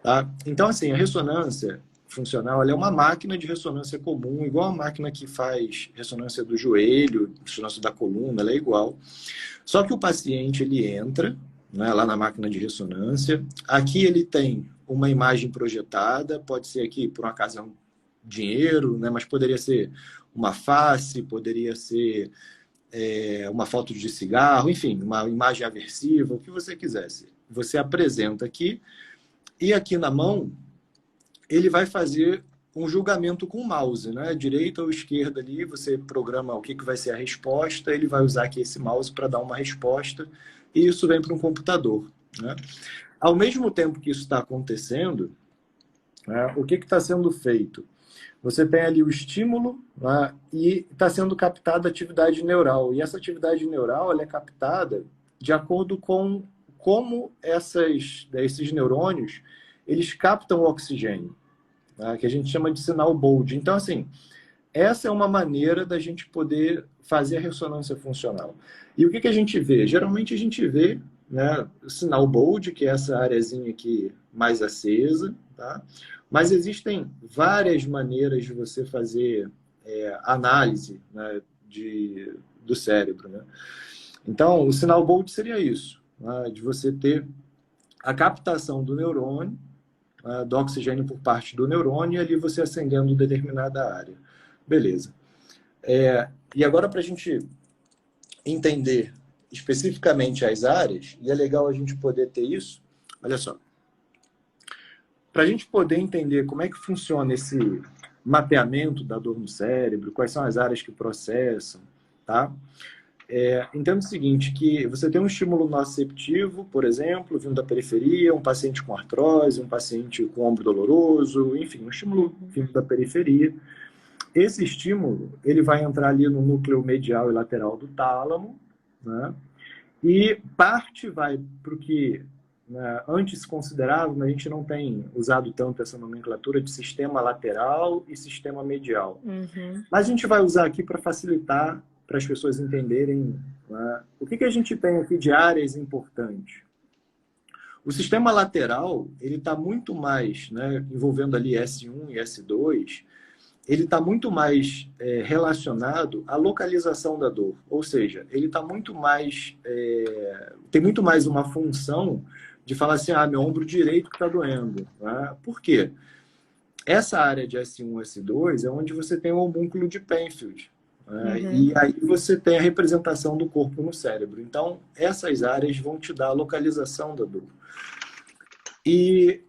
Tá? Então, assim, a ressonância funcional, ela é uma máquina de ressonância comum, igual a máquina que faz ressonância do joelho, ressonância da coluna, ela é igual. Só que o paciente, ele entra, né, lá na máquina de ressonância. Aqui ele tem uma imagem projetada, pode ser aqui, por um acaso, um dinheiro, né, mas poderia ser uma face, poderia ser uma foto de cigarro, enfim, uma imagem aversiva, o que você quisesse. Você apresenta aqui, e aqui na mão, ele vai fazer um julgamento com o mouse, né? Direita ou esquerda ali, você programa o que vai ser a resposta, ele vai usar aqui esse mouse para dar uma resposta, e isso vem para um computador, né? Ao mesmo tempo que isso está acontecendo, né, o que está sendo feito? Você tem ali o estímulo, né, e está sendo captada a atividade neural. E essa atividade neural ela é captada de acordo com como esses neurônios eles captam o oxigênio, né, que a gente chama de sinal Bold. Então, assim, essa é uma maneira da gente poder fazer a ressonância funcional. E o que a gente vê? Geralmente a gente vê, né, o sinal Bold, que é essa areazinha aqui mais acesa, tá? Mas existem várias maneiras de você fazer análise, né, do cérebro, né? Então, o sinal Bold seria isso, né, de você ter a captação do neurônio, do oxigênio por parte do neurônio, e ali você acendendo determinada área. Beleza. E agora, para a gente entender especificamente as áreas, e é legal a gente poder ter isso, olha só. Para a gente poder entender como é que funciona esse mapeamento da dor no cérebro, quais são as áreas que processam, tá? Entenda o seguinte, que você tem um estímulo nociceptivo, por exemplo, vindo da periferia, um paciente com artrose, um paciente com ombro doloroso, enfim, um estímulo vindo da periferia. Esse estímulo, ele vai entrar ali no núcleo medial e lateral do tálamo, né? E parte vai para o que antes se considerava, mas a gente não tem usado tanto essa nomenclatura de sistema lateral e sistema medial. Uhum. Mas a gente vai usar aqui para facilitar, para as pessoas entenderem, né, o que a gente tem aqui de áreas importantes. O sistema lateral, ele está muito mais, né, envolvendo ali S1 e S2, ele está muito mais relacionado à localização da dor. Ou seja, ele está muito mais... tem muito mais uma função de falar assim, meu ombro direito que está doendo. Né? Por quê? Essa área de S1 e S2 é onde você tem o homúnculo de Penfield. Né? Uhum. E aí você tem a representação do corpo no cérebro. Então, essas áreas vão te dar a localização da dor. E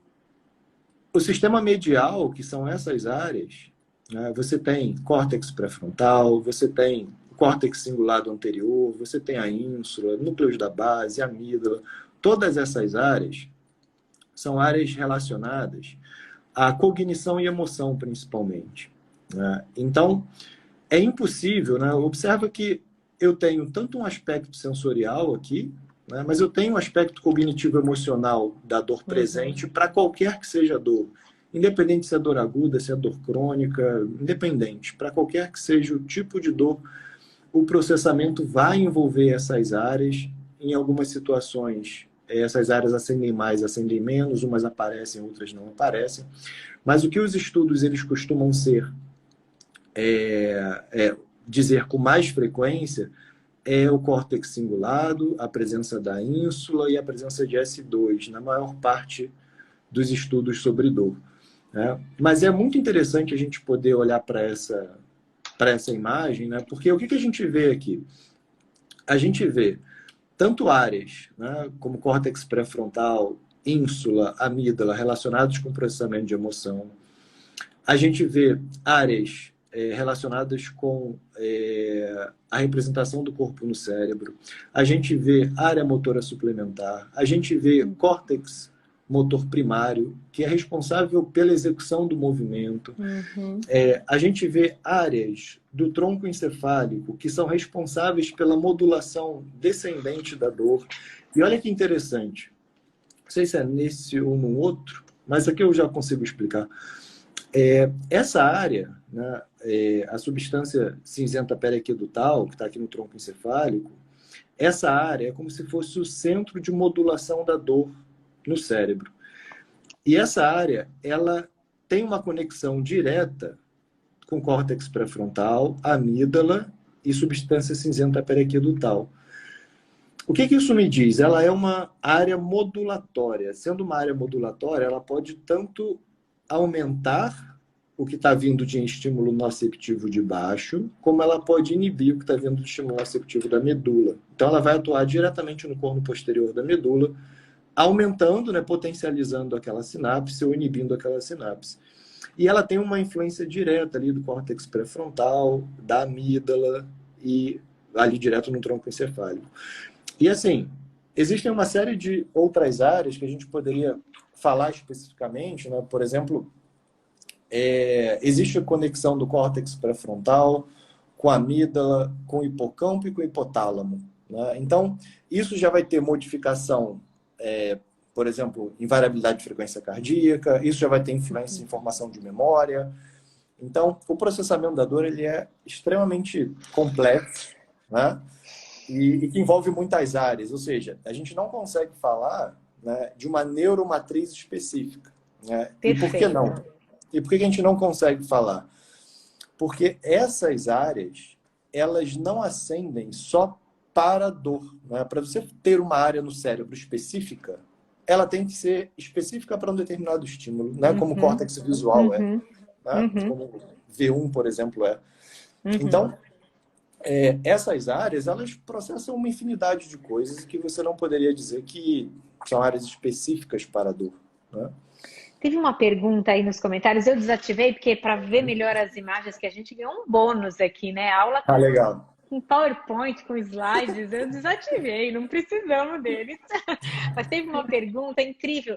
o sistema medial, que são essas áreas, né, você tem córtex pré-frontal, você tem córtex cingulado anterior, você tem a ínsula, núcleos da base, amígdala. Todas essas áreas são áreas relacionadas à cognição e emoção, principalmente. Né? Então, é impossível, né? Observa que eu tenho tanto um aspecto sensorial aqui, né? Mas eu tenho um aspecto cognitivo-emocional da dor presente para qualquer que seja a dor. Independente se é dor aguda, se é dor crônica, independente. Para qualquer que seja o tipo de dor, o processamento vai envolver essas áreas. Em algumas situações, essas áreas acendem mais, acendem menos, umas aparecem, outras não aparecem. Mas o que os estudos eles costumam dizer com mais frequência é o córtex cingulado, a presença da ínsula e a presença de S2, na maior parte dos estudos sobre dor. Né? Mas é muito interessante a gente poder olhar para essa imagem, né? Porque o que a gente vê aqui? A gente vê tanto áreas, né, como córtex pré-frontal, ínsula, amígdala, relacionados com processamento de emoção. A gente vê áreas relacionadas com a representação do corpo no cérebro. A gente vê área motora suplementar. A gente vê córtex motor primário, que é responsável pela execução do movimento. Uhum. A gente vê áreas do tronco encefálico que são responsáveis pela modulação descendente da dor. E olha que interessante. Não sei se é nesse ou no outro, mas aqui eu já consigo explicar. Essa área, né, a substância cinzenta periaquedutal, que está aqui no tronco encefálico, essa área é como se fosse o centro de modulação da dor no cérebro. E essa área, ela tem uma conexão direta com córtex pré-frontal, amígdala e substância cinzenta periaquedutal. O que isso me diz? Ela é uma área modulatória. Sendo uma área modulatória, ela pode tanto aumentar o que está vindo de estímulo noceptivo de baixo, como ela pode inibir o que está vindo do estímulo noceptivo da medula. Então, ela vai atuar diretamente no corno posterior da medula, aumentando, né, potencializando aquela sinapse ou inibindo aquela sinapse. E ela tem uma influência direta ali do córtex pré-frontal, da amígdala e ali direto no tronco encefálico. E assim, existem uma série de outras áreas que a gente poderia falar especificamente, né? Por exemplo, existe a conexão do córtex pré-frontal com a amígdala, com o hipocampo e com o hipotálamo, né? Então, isso já vai ter modificação, por exemplo, em variabilidade de frequência cardíaca, isso já vai ter influência em formação de memória. Então, o processamento da dor ele é extremamente complexo, né? E que envolve muitas áreas, ou seja, a gente não consegue falar, né, de uma neuromatriz específica, né? E por que não? E por que a gente não consegue falar? Porque essas áreas, elas não ascendem só para a dor, né? Para você ter uma área no cérebro específica, ela tem que ser específica para um determinado estímulo, né? Como o córtex visual é, né? Como V1, por exemplo, é. Então, essas áreas, elas processam uma infinidade de coisas que você não poderia dizer que são áreas específicas para a dor, né? Teve uma pergunta aí nos comentários, eu desativei, porque para ver melhor as imagens que a gente ganhou um bônus aqui, né? Aula Legal. com PowerPoint, com slides, eu desativei, não precisamos deles. Mas teve uma pergunta incrível.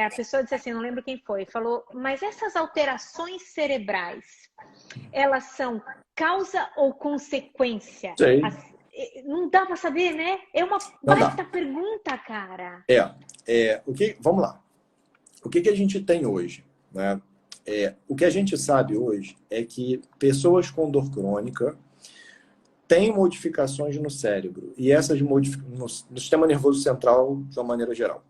A pessoa disse assim, não lembro quem foi, falou, mas essas alterações cerebrais, elas são causa ou consequência? Sei. Não dá para saber, né? É uma baita pergunta, cara. Vamos lá. O que a gente tem hoje, né? O que a gente sabe hoje é que pessoas com dor crônica têm modificações no cérebro, e essas modificações no sistema nervoso central de uma maneira geral.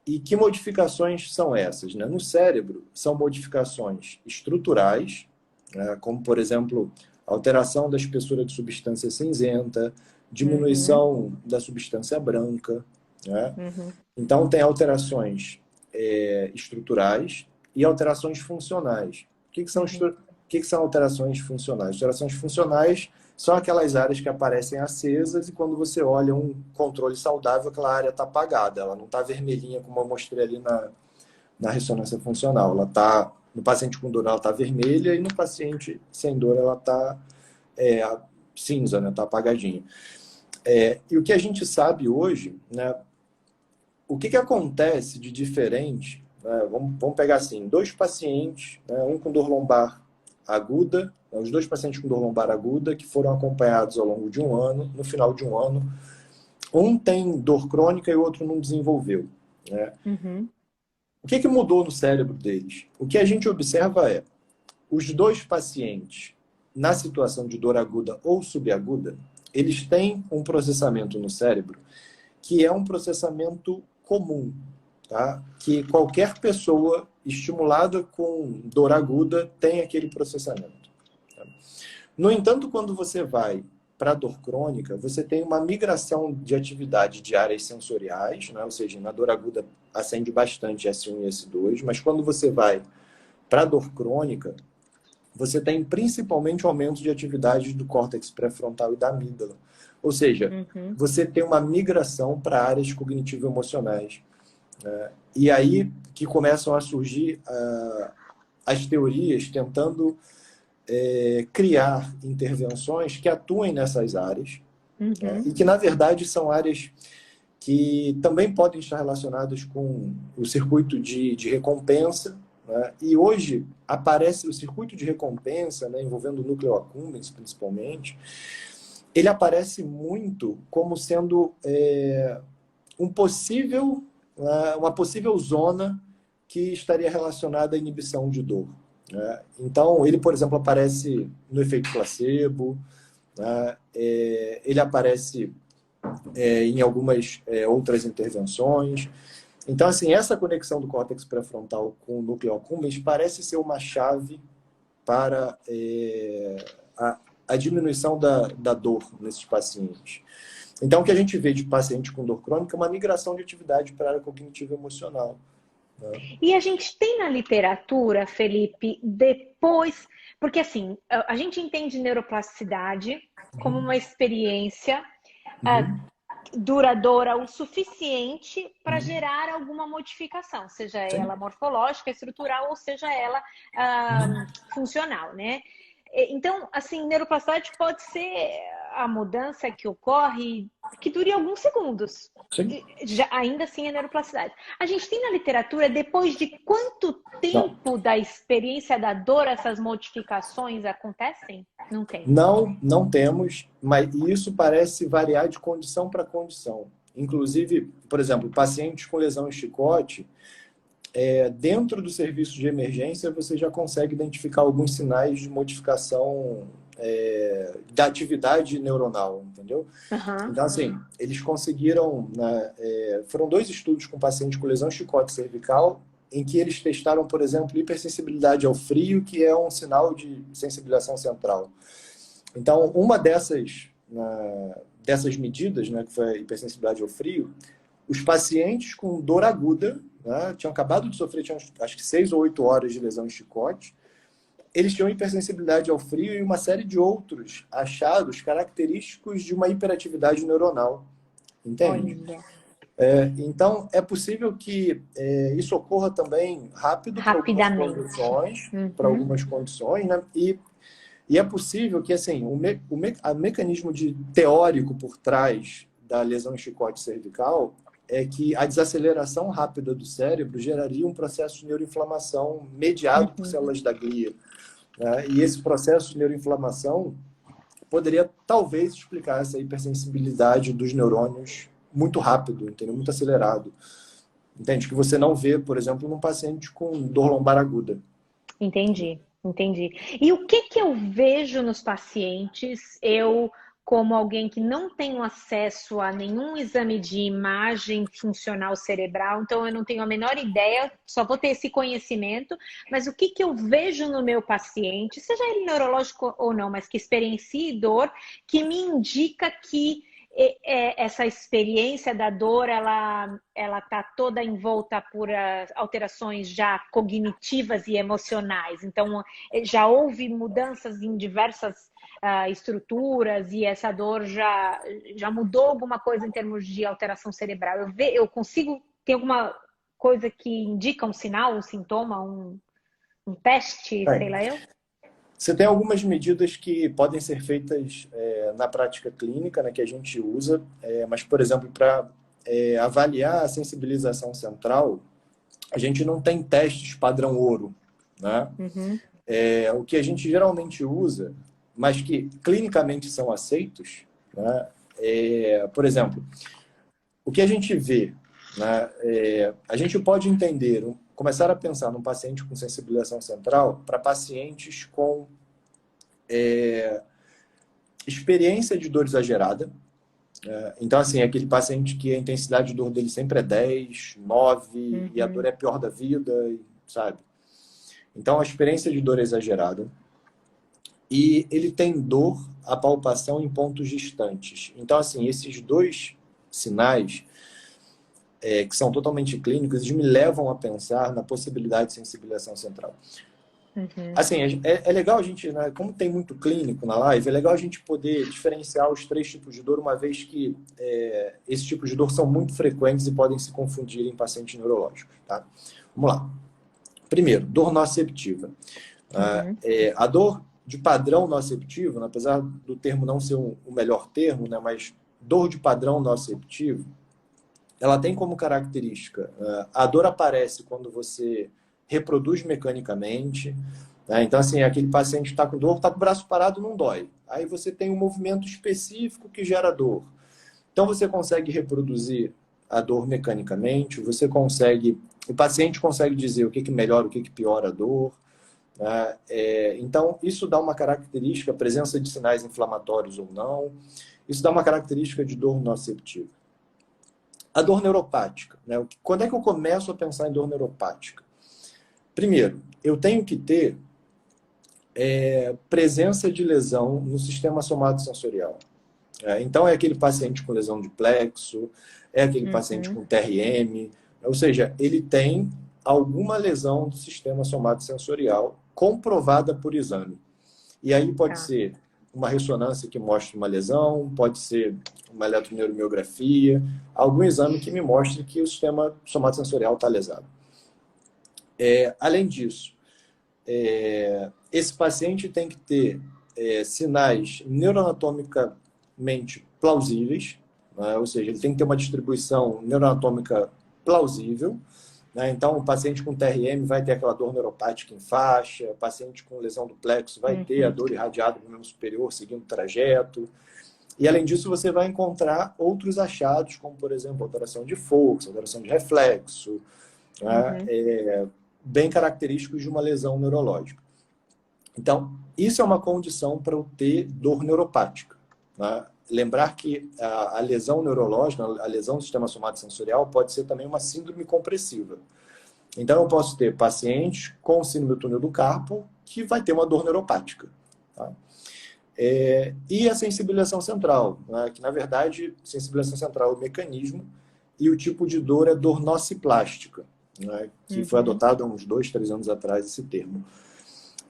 E que modificações são essas, né? No cérebro, são modificações estruturais, né? Como, por exemplo, alteração da espessura de substância cinzenta, diminuição da substância branca, né? Então, tem alterações estruturais e alterações funcionais. O que são alterações funcionais? Alterações funcionais são aquelas áreas que aparecem acesas e quando você olha um controle saudável, aquela área está apagada. Ela não está vermelhinha, como eu mostrei ali na ressonância funcional. Ela tá, no paciente com dor, ela está vermelha e no paciente sem dor, ela está cinza, né? Está apagadinha. E o que a gente sabe hoje, né? O que acontece de diferente, né? Vamos pegar assim, 2 pacientes, né? Um com dor lombar aguda, os 2 pacientes com dor lombar aguda que foram acompanhados ao longo de um ano, no final de um ano, um tem dor crônica e o outro não desenvolveu, né? O que mudou no cérebro deles? O que a gente observa os 2 pacientes, na situação de dor aguda ou subaguda, eles têm um processamento no cérebro que é um processamento comum, tá? Que qualquer pessoa estimulada com dor aguda tem aquele processamento. Tá? No entanto, quando você vai para a dor crônica, você tem uma migração de atividade de áreas sensoriais, né? Ou seja, na dor aguda acende bastante S1 e S2, mas quando você vai para a dor crônica, você tem principalmente aumento de atividade do córtex pré-frontal e da amígdala. Ou seja, você tem uma migração para áreas cognitivo-emocionais. E aí que começam a surgir as teorias tentando criar intervenções que atuem nessas áreas, e que, na verdade, são áreas que também podem estar relacionadas com o circuito de recompensa, né? E hoje aparece o circuito de recompensa, né, envolvendo o núcleo accumbens, principalmente, ele aparece muito como sendo uma possível zona que estaria relacionada à inibição de dor, né? Então, ele, por exemplo, aparece no efeito placebo, né? Ele aparece em algumas outras intervenções. Então, assim, essa conexão do córtex pré-frontal com o núcleo accumbens parece ser uma chave para a diminuição da dor nesses pacientes. Então, o que a gente vê de paciente com dor crônica é uma migração de atividade para a área cognitiva emocional, né? E a gente tem na literatura, Felipe, depois, porque assim, a gente entende neuroplasticidade como uma experiência duradoura o suficiente para gerar alguma modificação, seja Sim. ela morfológica, estrutural ou seja ela funcional, né? Então, assim, neuroplasticidade pode ser a mudança que ocorre que dure alguns segundos. Sim. Ainda assim é neuroplasticidade. A gente tem na literatura, depois de quanto tempo da experiência da dor essas modificações acontecem? Não tem. Não temos, mas isso parece variar de condição para condição. Inclusive, por exemplo, pacientes com lesão em chicote, dentro do serviço de emergência, você já consegue identificar alguns sinais de modificação da atividade neuronal, entendeu? Então, assim, eles conseguiram... foram 2 estudos com pacientes com lesão em chicote cervical, em que eles testaram, por exemplo, hipersensibilidade ao frio, que é um sinal de sensibilização central. Então, uma dessas medidas, né, que foi a hipersensibilidade ao frio, os pacientes com dor aguda, né, tinham acabado de sofrer, acho que 6 ou 8 horas de lesão em chicote, eles tinham hipersensibilidade ao frio e uma série de outros achados característicos de uma hiperatividade neuronal. Entende? Então, é possível que isso ocorra também rapidamente para algumas condições, né? E é possível que, assim, o mecanismo teórico por trás da lesão em chicote cervical é que a desaceleração rápida do cérebro geraria um processo de neuroinflamação mediado por células da glia, né? E esse processo de neuroinflamação poderia, talvez, explicar essa hipersensibilidade dos neurônios muito rápido, entendeu? Muito acelerado. Entende? Que você não vê, por exemplo, num paciente com dor lombar aguda. Entendi. E o que eu vejo nos pacientes, como alguém que não tenho acesso a nenhum exame de imagem funcional cerebral, então eu não tenho a menor ideia, só vou ter esse conhecimento, mas o que eu vejo no meu paciente, seja ele neurológico ou não, mas que experiencie dor, que me indica que essa experiência da dor, ela está toda envolta por alterações já cognitivas e emocionais. Então, já houve mudanças em diversas estruturas e essa dor já mudou alguma coisa em termos de alteração cerebral. Eu consigo ter alguma coisa que indica um sinal, um sintoma, um teste, sei lá eu? Você tem algumas medidas que podem ser feitas na prática clínica, né, que a gente usa, mas, por exemplo, para avaliar a sensibilização central, a gente não tem testes padrão ouro, né? O que a gente geralmente usa, mas que clinicamente são aceitos, né, por exemplo, o que a gente vê, né, a gente pode entender, começar a pensar num paciente com sensibilização central para pacientes com experiência de dor exagerada. Então, assim, aquele paciente que a intensidade de dor dele sempre é 10, 9, e a dor é a pior da vida, sabe? Então, a experiência de dor é exagerada. E ele tem dor, a palpação em pontos distantes. Então, assim, esses 2 sinais, que são totalmente clínicos, eles me levam a pensar na possibilidade de sensibilização central. Assim, é legal a gente, né, como tem muito clínico na live, é legal a gente poder diferenciar os 3 tipos de dor, uma vez que esses tipos de dor são muito frequentes e podem se confundir em pacientes neurológicos, tá? Vamos lá. Primeiro, dor nociceptiva. A dor de padrão nociceptivo, né, apesar do termo não ser o melhor termo, né, mas dor de padrão nociceptivo, ela tem como característica, a dor aparece quando você reproduz mecanicamente, né? Então, assim, aquele paciente está com dor, está com o braço parado, não dói. Aí você tem um movimento específico que gera dor. Então, você consegue reproduzir a dor mecanicamente, o paciente consegue dizer o que melhora, o que piora a dor, né? Então, isso dá uma característica, a presença de sinais inflamatórios ou não, isso dá uma característica de dor nociceptiva. A dor neuropática, né? Quando é que eu começo a pensar em dor neuropática? Primeiro, eu tenho que ter presença de lesão no sistema somatosensorial. Então, é aquele paciente com lesão de plexo, é aquele paciente com TRM, ou seja, ele tem alguma lesão do sistema somatosensorial comprovada por exame. E aí pode ser uma ressonância que mostre uma lesão, pode ser uma eletroneuromiografia, algum exame que me mostre que o sistema somatosensorial está lesado. Além disso, esse paciente tem que ter sinais neuroanatomicamente plausíveis, né? Ou seja, ele tem que ter uma distribuição neuroanatômica plausível, né? Então, o paciente com TRM vai ter aquela dor neuropática em faixa, o paciente com lesão do plexo vai ter a dor irradiada no membro superior seguindo o trajeto. E, além disso, você vai encontrar outros achados, como, por exemplo, alteração de força, alteração de reflexo, né? Bem característicos de uma lesão neurológica. Então, isso é uma condição para eu ter dor neuropática, né? Lembrar que a lesão neurológica, a lesão do sistema somatosensorial, pode ser também uma síndrome compressiva. Então, eu posso ter pacientes com síndrome do túnel do carpo que vai ter uma dor neuropática. Tá? E a sensibilização central, né? Que, na verdade, sensibilização central é o mecanismo e o tipo de dor é dor nociplástica, né? Que foi adotado há uns 2, 3 anos atrás esse termo.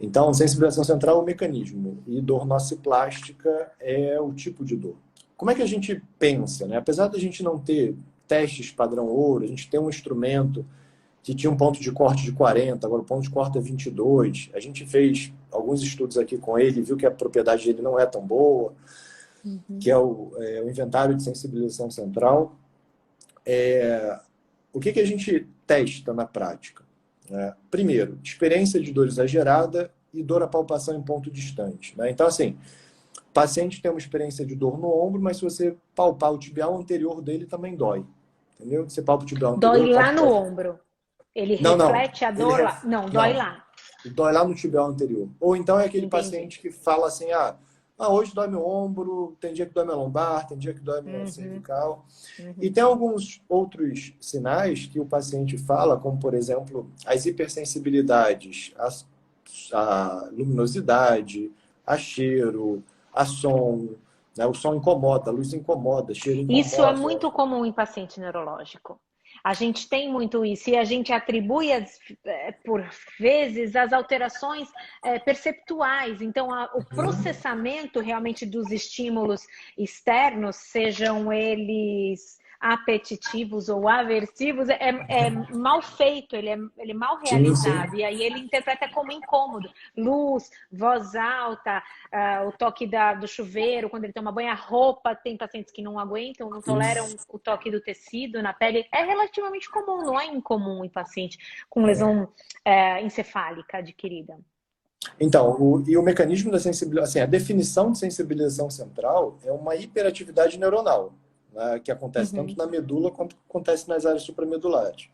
Então, sensibilização central é o mecanismo e dor nociplástica é o tipo de dor. Como é que a gente pensa, né? Apesar da gente não ter testes padrão ouro, a gente tem um instrumento que tinha um ponto de corte de 40, agora o ponto de corte é 22. A gente fez alguns estudos aqui com ele, viu que a propriedade dele não é tão boa, que é o inventário de sensibilização central. O que a gente testa na prática? Primeiro, experiência de dor exagerada e dor à palpação em ponto distante, né? Então, assim, o paciente tem uma experiência de dor no ombro, mas se você palpar o tibial anterior dele, também dói. Entendeu? Você palpa o tibial anterior... Dói lá no ombro. Ele reflete a dor lá? Não, dói lá. Dói lá no tibial anterior. Ou então é aquele paciente que fala assim, hoje dói meu ombro, tem dia que dói minha lombar, tem dia que dói minha cervical. E tem alguns outros sinais que o paciente fala, como, por exemplo, as hipersensibilidades, a luminosidade, a cheiro, a som, né? O som incomoda, a luz incomoda, cheiro incomoda. Isso é muito comum em paciente neurológico. A gente tem muito isso e a gente atribui, por vezes, as alterações perceptuais. Então, o processamento realmente dos estímulos externos, sejam eles apetitivos ou aversivos, é mal feito, ele é mal realizado. Sim. E aí ele interpreta como incômodo. Luz, voz alta, o toque do chuveiro, quando ele toma banho, a roupa, tem pacientes que não aguentam, não toleram o toque do tecido na pele. É relativamente comum, não é incomum em paciente com lesão encefálica adquirida. Então, o mecanismo da sensibilização, assim, a definição de sensibilização central é uma hiperatividade neuronal, né, que acontece tanto na medula quanto acontece nas áreas supramedulares.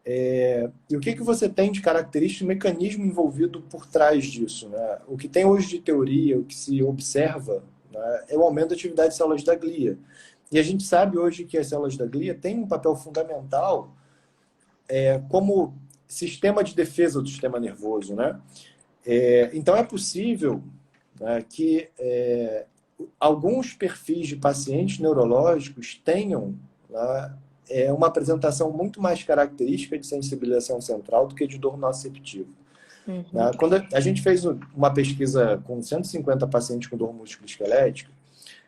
E o que você tem de característica e mecanismo envolvido por trás disso? Né? O que tem hoje de teoria, o que se observa, né, é o aumento da atividade de células da glia. E a gente sabe hoje que as células da glia têm um papel fundamental como sistema de defesa do sistema nervoso. Né? Então, é possível, né, que alguns perfis de pacientes neurológicos tenham, né, uma apresentação muito mais característica de sensibilização central do que de dor nociceptiva. Né? Quando a gente fez uma pesquisa com 150 pacientes com dor musculoesquelética,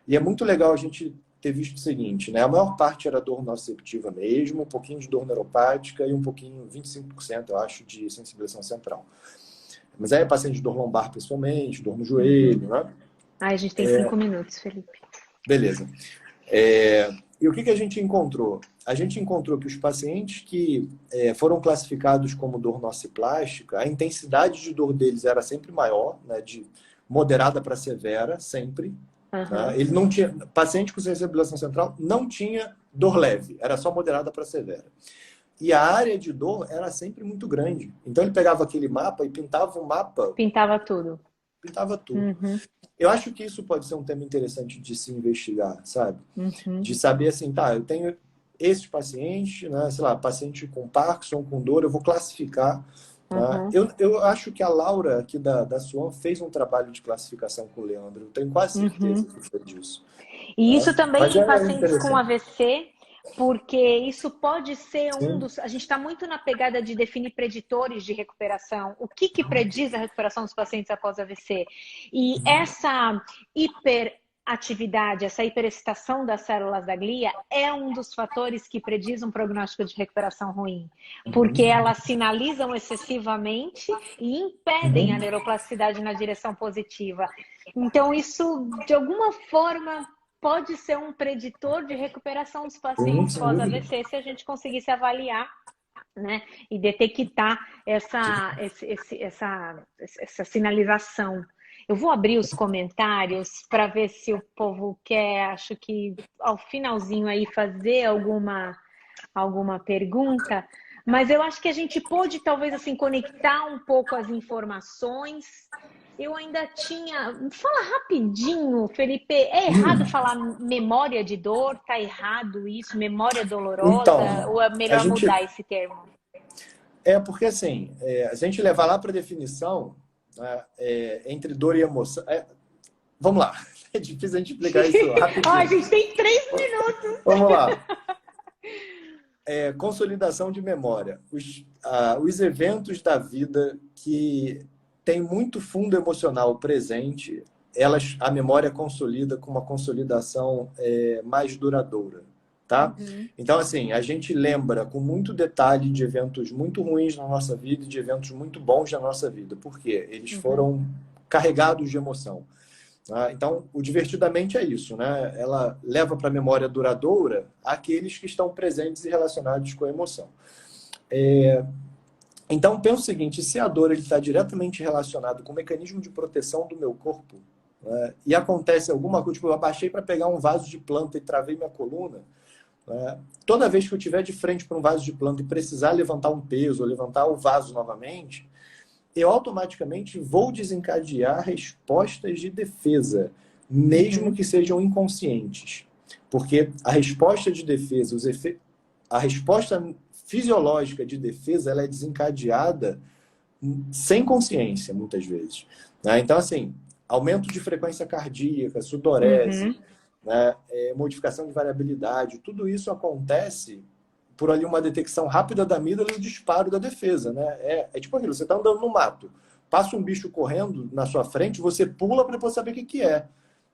e é muito legal a gente ter visto o seguinte, né? A maior parte era dor nociceptiva mesmo, um pouquinho de dor neuropática e um pouquinho, 25%, eu acho, de sensibilização central. Mas aí é paciente de dor lombar, principalmente, dor no joelho, né? A gente tem 5 minutos, Felipe. Beleza. E o que a gente encontrou? A gente encontrou que os pacientes que foram classificados como dor nociplástica, a intensidade de dor deles era sempre maior, né, de moderada para severa, sempre. Né? Ele não tinha, paciente com sensibilização central não tinha dor leve, era só moderada para severa. E a área de dor era sempre muito grande. Então ele pegava aquele mapa e pintava o mapa. Pintava tudo. Pintava tudo. Eu acho que isso pode ser um tema interessante de se investigar, sabe? De saber assim, eu tenho esses pacientes, né, sei lá, paciente com Parkinson, com dor, eu vou classificar. Tá? Eu acho que a Laura aqui da Swan fez um trabalho de classificação com o Leandro. Eu tenho quase certeza que foi disso. E isso Tá? também Mas em é pacientes com interessante. AVC, porque isso pode ser um Sim. dos... A gente está muito na pegada de definir preditores de recuperação. O que prediz a recuperação dos pacientes após AVC? E essa hiperatividade, essa hiperexcitação das células da glia é um dos fatores que prediz um prognóstico de recuperação ruim, porque elas sinalizam excessivamente e impedem a neuroplasticidade na direção positiva. Então, isso, de alguma forma, pode ser um preditor de recuperação dos pacientes Sem dúvida. pós-AVC se a gente conseguisse avaliar, né, e detectar essa sinalização. Eu vou abrir os comentários para ver se o povo quer, acho que ao finalzinho aí, fazer alguma pergunta. Mas eu acho que a gente pôde, talvez, assim, conectar um pouco as informações. Eu ainda tinha... Fala rapidinho, Felipe. É errado falar memória de dor? Tá errado isso? Memória dolorosa? Então, Ou é a melhor gente... mudar esse termo? Porque assim, se a gente levar lá para a definição, né, entre dor e emoção... vamos lá. É difícil a gente explicar isso rapidinho. A gente tem 3 minutos. Vamos lá. Consolidação de memória. Os eventos da vida que tem muito fundo emocional presente, a memória consolida com uma consolidação mais duradoura, tá? Então, assim, a gente lembra com muito detalhe de eventos muito ruins na nossa vida e de eventos muito bons na nossa vida. Por quê? Eles foram carregados de emoção. Então, o divertidamente é isso, né? Ela leva para a memória duradoura aqueles que estão presentes e relacionados com a emoção. Então, pensa o seguinte, se a dor está diretamente relacionada com o mecanismo de proteção do meu corpo, né, e acontece alguma coisa, tipo, eu abaixei para pegar um vaso de planta e travei minha coluna, né, toda vez que eu estiver de frente para um vaso de planta e precisar levantar um peso ou levantar o vaso novamente, eu automaticamente vou desencadear respostas de defesa, mesmo que sejam inconscientes. Porque a resposta de defesa, a resposta fisiológica de defesa, ela é desencadeada sem consciência, muitas vezes. Né? Então, assim, aumento de frequência cardíaca, sudorese, né? Modificação de variabilidade, tudo isso acontece por ali uma detecção rápida da amígdala e o disparo da defesa, né? É tipo aquilo, você está andando no mato, passa um bicho correndo na sua frente, você pula para depois saber o que é.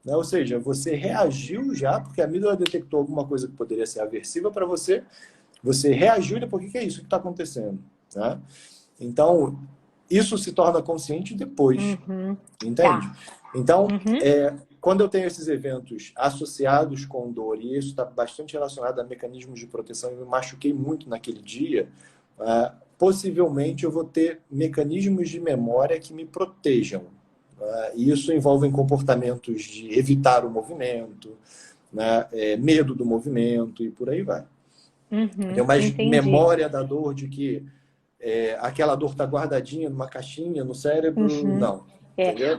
Né? Ou seja, você reagiu já, porque a amígdala detectou alguma coisa que poderia ser aversiva para você, você reagiu e depois, o que é isso que está acontecendo? Né? Então, isso se torna consciente depois, entende? Tá. Então, quando eu tenho esses eventos associados com dor, e isso está bastante relacionado a mecanismos de proteção, eu me machuquei muito naquele dia, possivelmente eu vou ter mecanismos de memória que me protejam. E isso envolve comportamentos de evitar o movimento, né, medo do movimento e por aí vai. Tem uma memória da dor de que aquela dor está guardadinha numa caixinha no cérebro, não.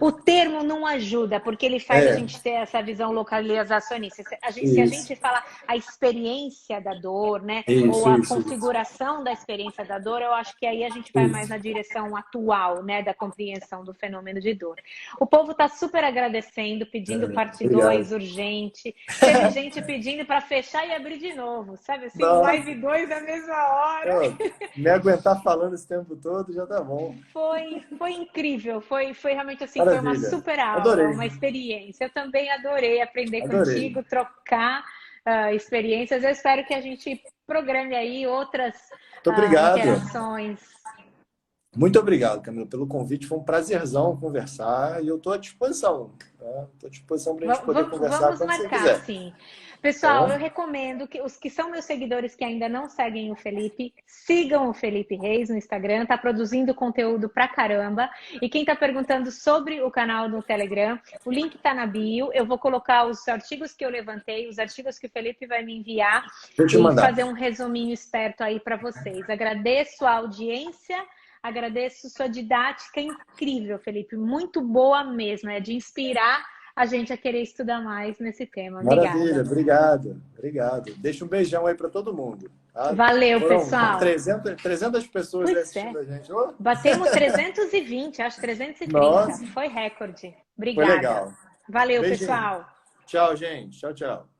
O termo não ajuda, porque ele faz a gente ter essa visão localizacionista. Se a gente fala a experiência da dor, né? Ou a configuração da experiência da dor, eu acho que aí a gente vai mais na direção atual, né? Da compreensão do fenômeno de dor. O povo está super agradecendo, pedindo parte 2 urgente. Teve gente pedindo para fechar e abrir de novo, sabe? Assim, live 2 na mesma hora. Me aguentar falando esse tempo todo já tá bom. Foi incrível, foi realmente assim, foi uma super aula, uma experiência. Eu também adorei aprender contigo, trocar experiências. Eu espero que a gente programe aí outras interações. Muito obrigado, Camila, pelo convite. Foi um prazerzão conversar e eu estou à disposição. Estou à disposição para a gente poder conversar quando você quiser. Sim. Pessoal, eu recomendo que os que são meus seguidores que ainda não seguem o Felipe, sigam o Felipe Reis no Instagram, está produzindo conteúdo pra caramba. E quem está perguntando sobre o canal do Telegram, o link está na bio. Eu vou colocar os artigos que eu levantei, os artigos que o Felipe vai me enviar e fazer um resuminho esperto aí para vocês. Agradeço a audiência. Agradeço sua didática incrível, Felipe. Muito boa mesmo. É de inspirar a gente a querer estudar mais nesse tema. Maravilha, Obrigada. obrigado. Deixa um beijão aí para todo mundo. Tá? Valeu, Foram pessoal. 300 pessoas assistindo a gente. Oh. Batemos 320, acho 330. Nossa. Foi recorde. Obrigada. Foi legal. Valeu, Beijinho. pessoal. Tchau, gente. Tchau, tchau.